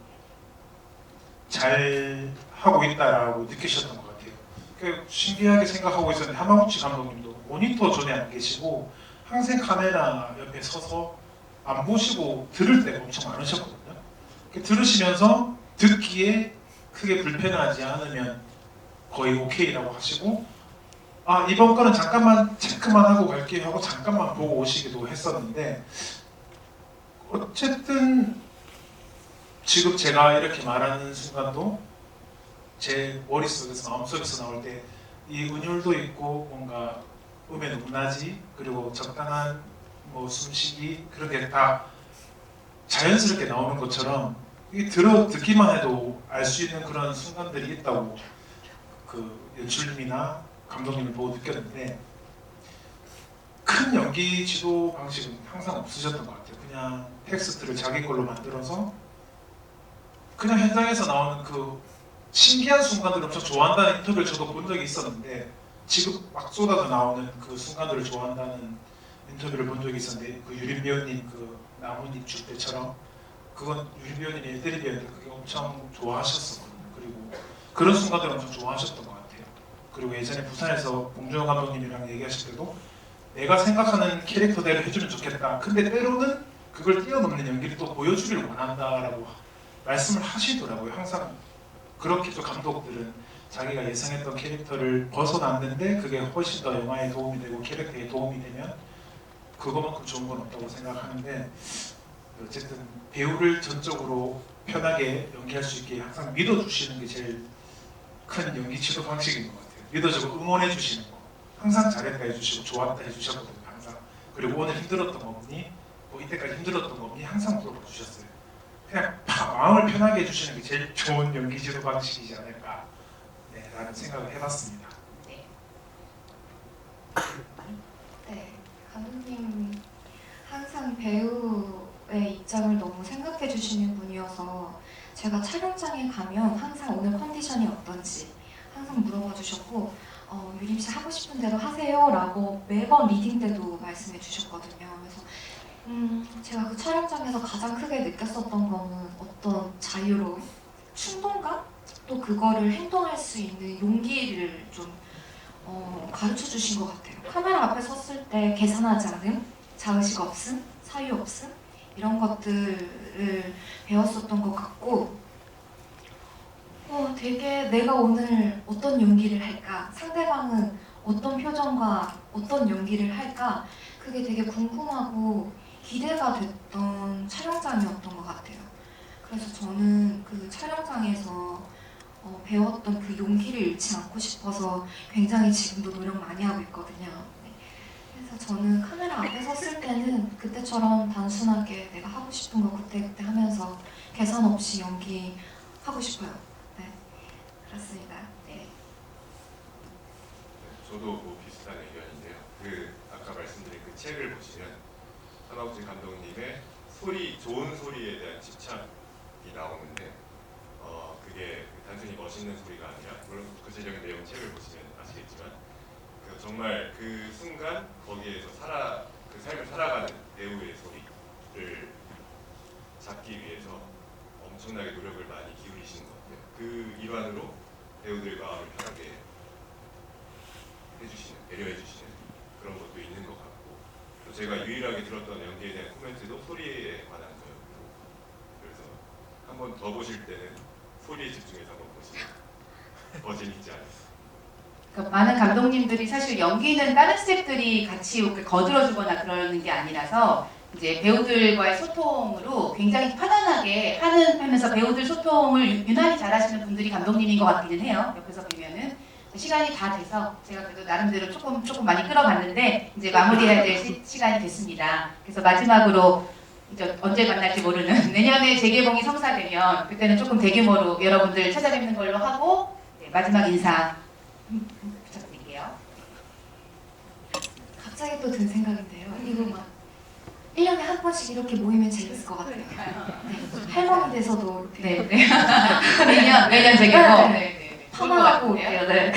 잘 하고 있다라고 느끼셨던 것 같아요. 신기하게 생각하고 있었는데 하마구치 감독님도 모니터 전에 안 계시고 항상 카메라 옆에 서서 안 보시고 들을 때가 엄청 많으셨거든요. 들으시면서 듣기에 크게 불편하지 않으면 거의 오케이라고 하시고, 아 이번 거는 잠깐만 체크만 하고 갈게요 하고 잠깐만 보고 오시기도 했었는데, 어쨌든 지금 제가 이렇게 말하는 순간도 제 머릿속에서 마음속에서 나올 때 이 은율도 있고 뭔가 음의 높낮이 그리고 적당한 뭐 숨쉬기 그런 게 다 자연스럽게 나오는 것처럼 이게 듣기만 해도 알 수 있는 그런 순간들이 있다고 그 연출님이나 감독님을 보고 느꼈는데, 큰 연기 지도 방식은 항상 없으셨던 것 같아요. 그냥 텍스트를 자기 걸로 만들어서 그냥 현장에서 나오는 그 신기한 순간들을 엄청 좋아한다는 인터뷰를 저도 본 적이 있었는데, 지금 막 쏟아져 나오는 그 순간들을 좋아한다는 인터뷰를 본 적이 있었는데, 그 유림 배우님 그 나뭇잎 줄 때처럼 그건 유림 배우님이 애드립이었는데 그게 엄청 좋아하셨었거든요. 그리고 그런 순간들을 엄청 좋아하셨던 것 같아요. 그리고 예전에 부산에서 봉준호 감독님이랑 얘기하실 때도 내가 생각하는 캐릭터대로 해주면 좋겠다. 근데 때로는 그걸 뛰어넘는 연기를 또 보여주길 원한다라고 말씀을 하시더라고요. 항상 그렇게 또 감독들은 자기가 예상했던 캐릭터를 벗어났는데 그게 훨씬 더 영화에 도움이 되고 캐릭터에 도움이 되면 그거만큼 좋은 건 없다고 생각하는데, 어쨌든 배우를 전적으로 편하게 연기할 수 있게 항상 믿어주시는 게 제일 큰 연기 지도 방식인 것 같아요. 믿어주고 응원해 주시는 거. 항상 잘했다 해주시고 좋았다 해주셨거든요. 항상. 그리고 오늘 힘들었던 거 없니? 뭐 이때까지 힘들었던 거 없니? 항상 물어봐 주셨어요. 그냥 마음을 편하게 해주시는 게 제일 좋은 연기 지도 방식이지 않을까, 네, 라는 생각을 해봤습니다. 네, 감독님 항상 배우의 입장을 너무 생각해 주시는 분이어서 제가 촬영장에 가면 항상 오늘 컨디션이 어떤지 항상 물어봐 주셨고, 유림 씨 하고 싶은 대로 하세요 라고 매번 리딩 때도 말씀해 주셨거든요. 그래서 제가 그 촬영장에서 가장 크게 느꼈었던 거는 어떤 자유로움, 충동감, 또 그거를 행동할 수 있는 용기를 좀 가르쳐 주신 것 같아요. 카메라 앞에 섰을 때 계산하지 않음, 자의식 없음, 사유 없음, 이런 것들을 배웠었던 것 같고, 되게 내가 오늘 어떤 연기를 할까, 상대방은 어떤 표정과 어떤 연기를 할까, 그게 되게 궁금하고 기대가 됐던 촬영장이었던 것 같아요. 그래서 저는 그 촬영장에서 배웠던 그 용기를 잃지 않고 싶어서 굉장히 지금도 노력 많이 하고 있거든요. 네. 그래서 저는 카메라 앞에 섰을 때는 그때처럼 단순하게 내가 하고 싶은 거 그때그때 하면서 계산 없이 연기하고 싶어요. 네, 그렇습니다. 네. 저도 뭐 비슷한 의견인데요. 그 아까 말씀드린 그 책을 보시면 하마구치 감독님의 소리, 좋은 소리에 대한 집착이 나오는데, 그게 단순히 멋있는 소리가 아니라, 물론 구체적인 내용 책을 보시면 아시겠지만, 정말 그 순간 거기에서 그 삶을 살아가는 배우의 소리를 잡기 위해서 엄청나게 노력을 많이 기울이시는 것 같아요. 그 일환으로 배우들의 마음을 편하게 해주시는, 배려해주시는 그런 것도 있는 것 같고, 또 제가 유일하게 들었던 연기에 대한 코멘트도 소리에 관한 거였고, 그래서 한 번 더 보실 때는 소리에 집중해서 한번 보시면 더 재밌지 않을까. 그러니까 많은 감독님들이 사실 연기는 다른 스태프들이 같이 이렇게 거들어주거나 그러는 게 아니라서 이제 배우들과의 소통으로 굉장히 편안하게 하면서 배우들 소통을 유난히 잘하시는 분들이 감독님인 것 같기는 해요. 옆에서 보면은 시간이 다 돼서 제가 그래도 나름대로 조금 많이 끌어봤는데 이제 마무리해야 될 시간이 됐습니다. 그래서 마지막으로 이제 언제 만날지 모르는 내년에 재개봉이 성사되면 그때는 조금 대규모로 여러분들 찾아뵙는 걸로 하고 네, 마지막 인사 부탁드릴게요. 갑자기 또 든 생각인데요. 이거 막 1년에 한 번씩 이렇게 모이면 재밌을 것 같아요. 네. 할머니 돼서도 이렇게 네, 네. 매년 재개봉. 네, 네. 파마하고 올게요. 네.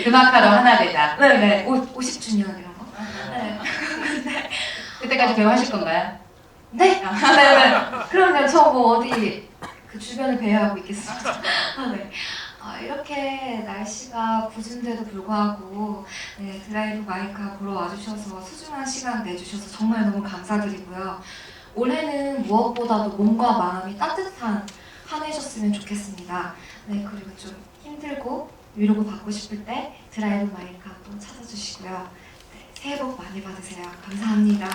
음악하러 하나 되자. 네. 50주년 이런 거. 네. 그때까지 배우하실 건가요? 네. 네. 그러면 저 뭐 어디 그 주변을 배회하고 있겠습니다. 네. 이렇게 날씨가 궂은데도 불구하고 네, 드라이브 마이카 보러 와주셔서 소중한 시간 내주셔서 정말 너무 감사드리고요. 올해는 무엇보다도 몸과 마음이 따뜻한 한 해셨으면 좋겠습니다. 네, 그리고 좀 힘들고 위로를 받고 싶을 때 드라이브 마이카 또 찾아주시고요. 네, 새해 복 많이 받으세요. 감사합니다.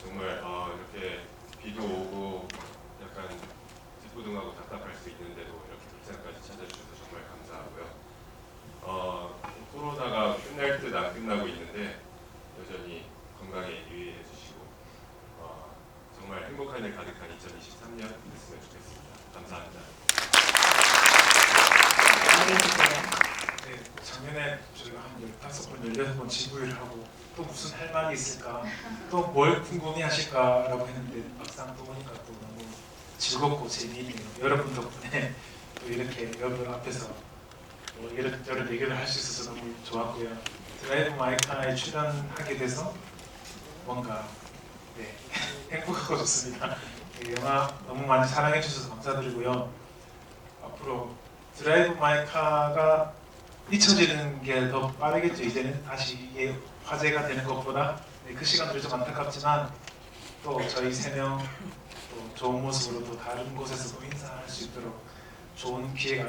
정말 이렇게 비도 오고 약간 찌뿌둥하고 답답할 수 있는데도 이렇게 부산까지 찾아주셔서 정말 감사하고요. 코로나가 끝날 듯 안 끝나고 있는데 여전히 건강에 유의해 주시고 정말 행복한 일 가득한 2023년 됐으면 좋겠습니다. 감사합니다. 네, 작년에 저희가 한 15번, 16번 지구일을 하고 또 무슨 할 말이 있을까, 또 뭘 궁금해하실까라고 했는데 막상 또 보니까 또 너무 즐겁고 재미있네요. 여러분 덕분에 또 이렇게 여러분 앞에서 뭐 이런저런 얘기를 할 수 있어서 너무 좋았고요. 드라이브 마이카에 출연하게 돼서 뭔가 네, 행복하고 좋습니다. 이 영화 너무 많이 사랑해 주셔서 감사드리고요. 앞으로 드라이브 마이카가 잊혀지는 게 더 빠르겠죠. 이제는 다시 이게 화제가 되는 것보다 네, 그 시간들이 좀 안타깝지만 또 저희 3명 또 좋은 모습으로 또 다른 곳에서 또 인사할 수 있도록 좋은 기회가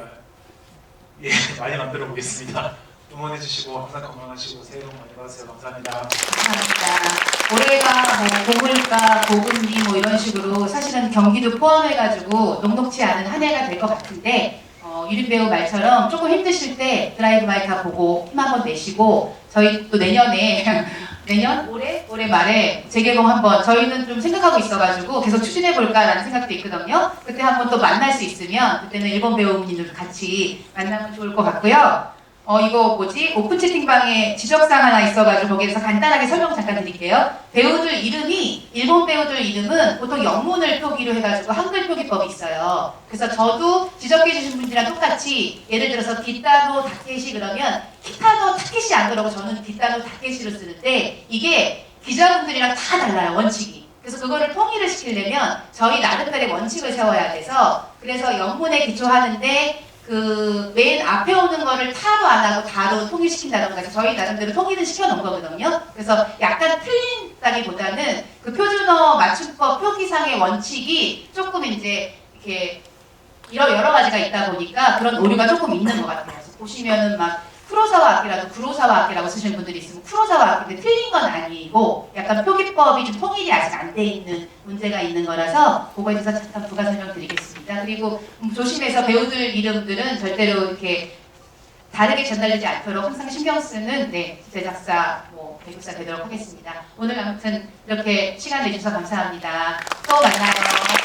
예, 많이 만들어 보겠습니다. 응원해 주시고 항상 건강하시고 새해 복 많이 받으세요. 감사합니다. 감사합니다. 올해가 뭐 고물가, 고금리 뭐 이런 식으로 사실은 경기도 포함해가지고 녹록치 않은 한 해가 될 것 같은데 유림 배우 말처럼 조금 힘드실 때 드라이브 마이카 보고 힘 한번 내시고 저희 또 내년에 올해 말에 재개봉 한번 저희는 좀 생각하고 있어가지고 계속 추진해 볼까라는 생각도 있거든요. 그때 한번 또 만날 수 있으면 그때는 일본 배우분들도 같이 만나면 좋을 것 같고요. 이거 뭐지? 오픈 채팅방에 지적사항 하나 있어가지고 거기에서 간단하게 설명 잠깐 드릴게요. 배우들 이름이, 일본 배우들 이름은 보통 영문을 표기로 해가지고 한글 표기법이 있어요. 그래서 저도 지적해주신 분들이랑 똑같이 예를 들어서 디타노 다케시 그러면 키타노 타케시 안 그러고 저는 디타노 다케시로 쓰는데 이게 기자분들이랑 다 달라요, 원칙이. 그래서 그거를 통일을 시키려면 저희 나름대로의 원칙을 세워야 돼서 그래서 영문에 기초하는데 그 맨 앞에 오는 거를 타로 안 하고 다로 통일시킨다던가 해서 저희 나름대로 통일을 시켜놓은 거거든요. 그래서 약간 틀린다기보다는 그 표준어 맞춤법 표기상의 원칙이 조금 이제 이렇게 여러 가지가 있다 보니까 그런 오류가 조금 있는 것 같아요. 그래서 보시면은 막 쿠로사와 아키라도 구로사와 아키라고 쓰시는 분들이 있으면 쿠로사와 아키인데 틀린 건 아니고 약간 표기법이 좀 통일이 아직 안 돼 있는 문제가 있는 거라서 그거에 대해서 잠깐 부가 설명드리겠습니다. 그리고 조심해서 배우들 이름들은 절대로 이렇게 다르게 전달되지 않도록 항상 신경 쓰는 네, 제작사, 배우사 되도록 하겠습니다. 오늘 아무튼 이렇게 시간 내주셔서 감사합니다. 또 만나요.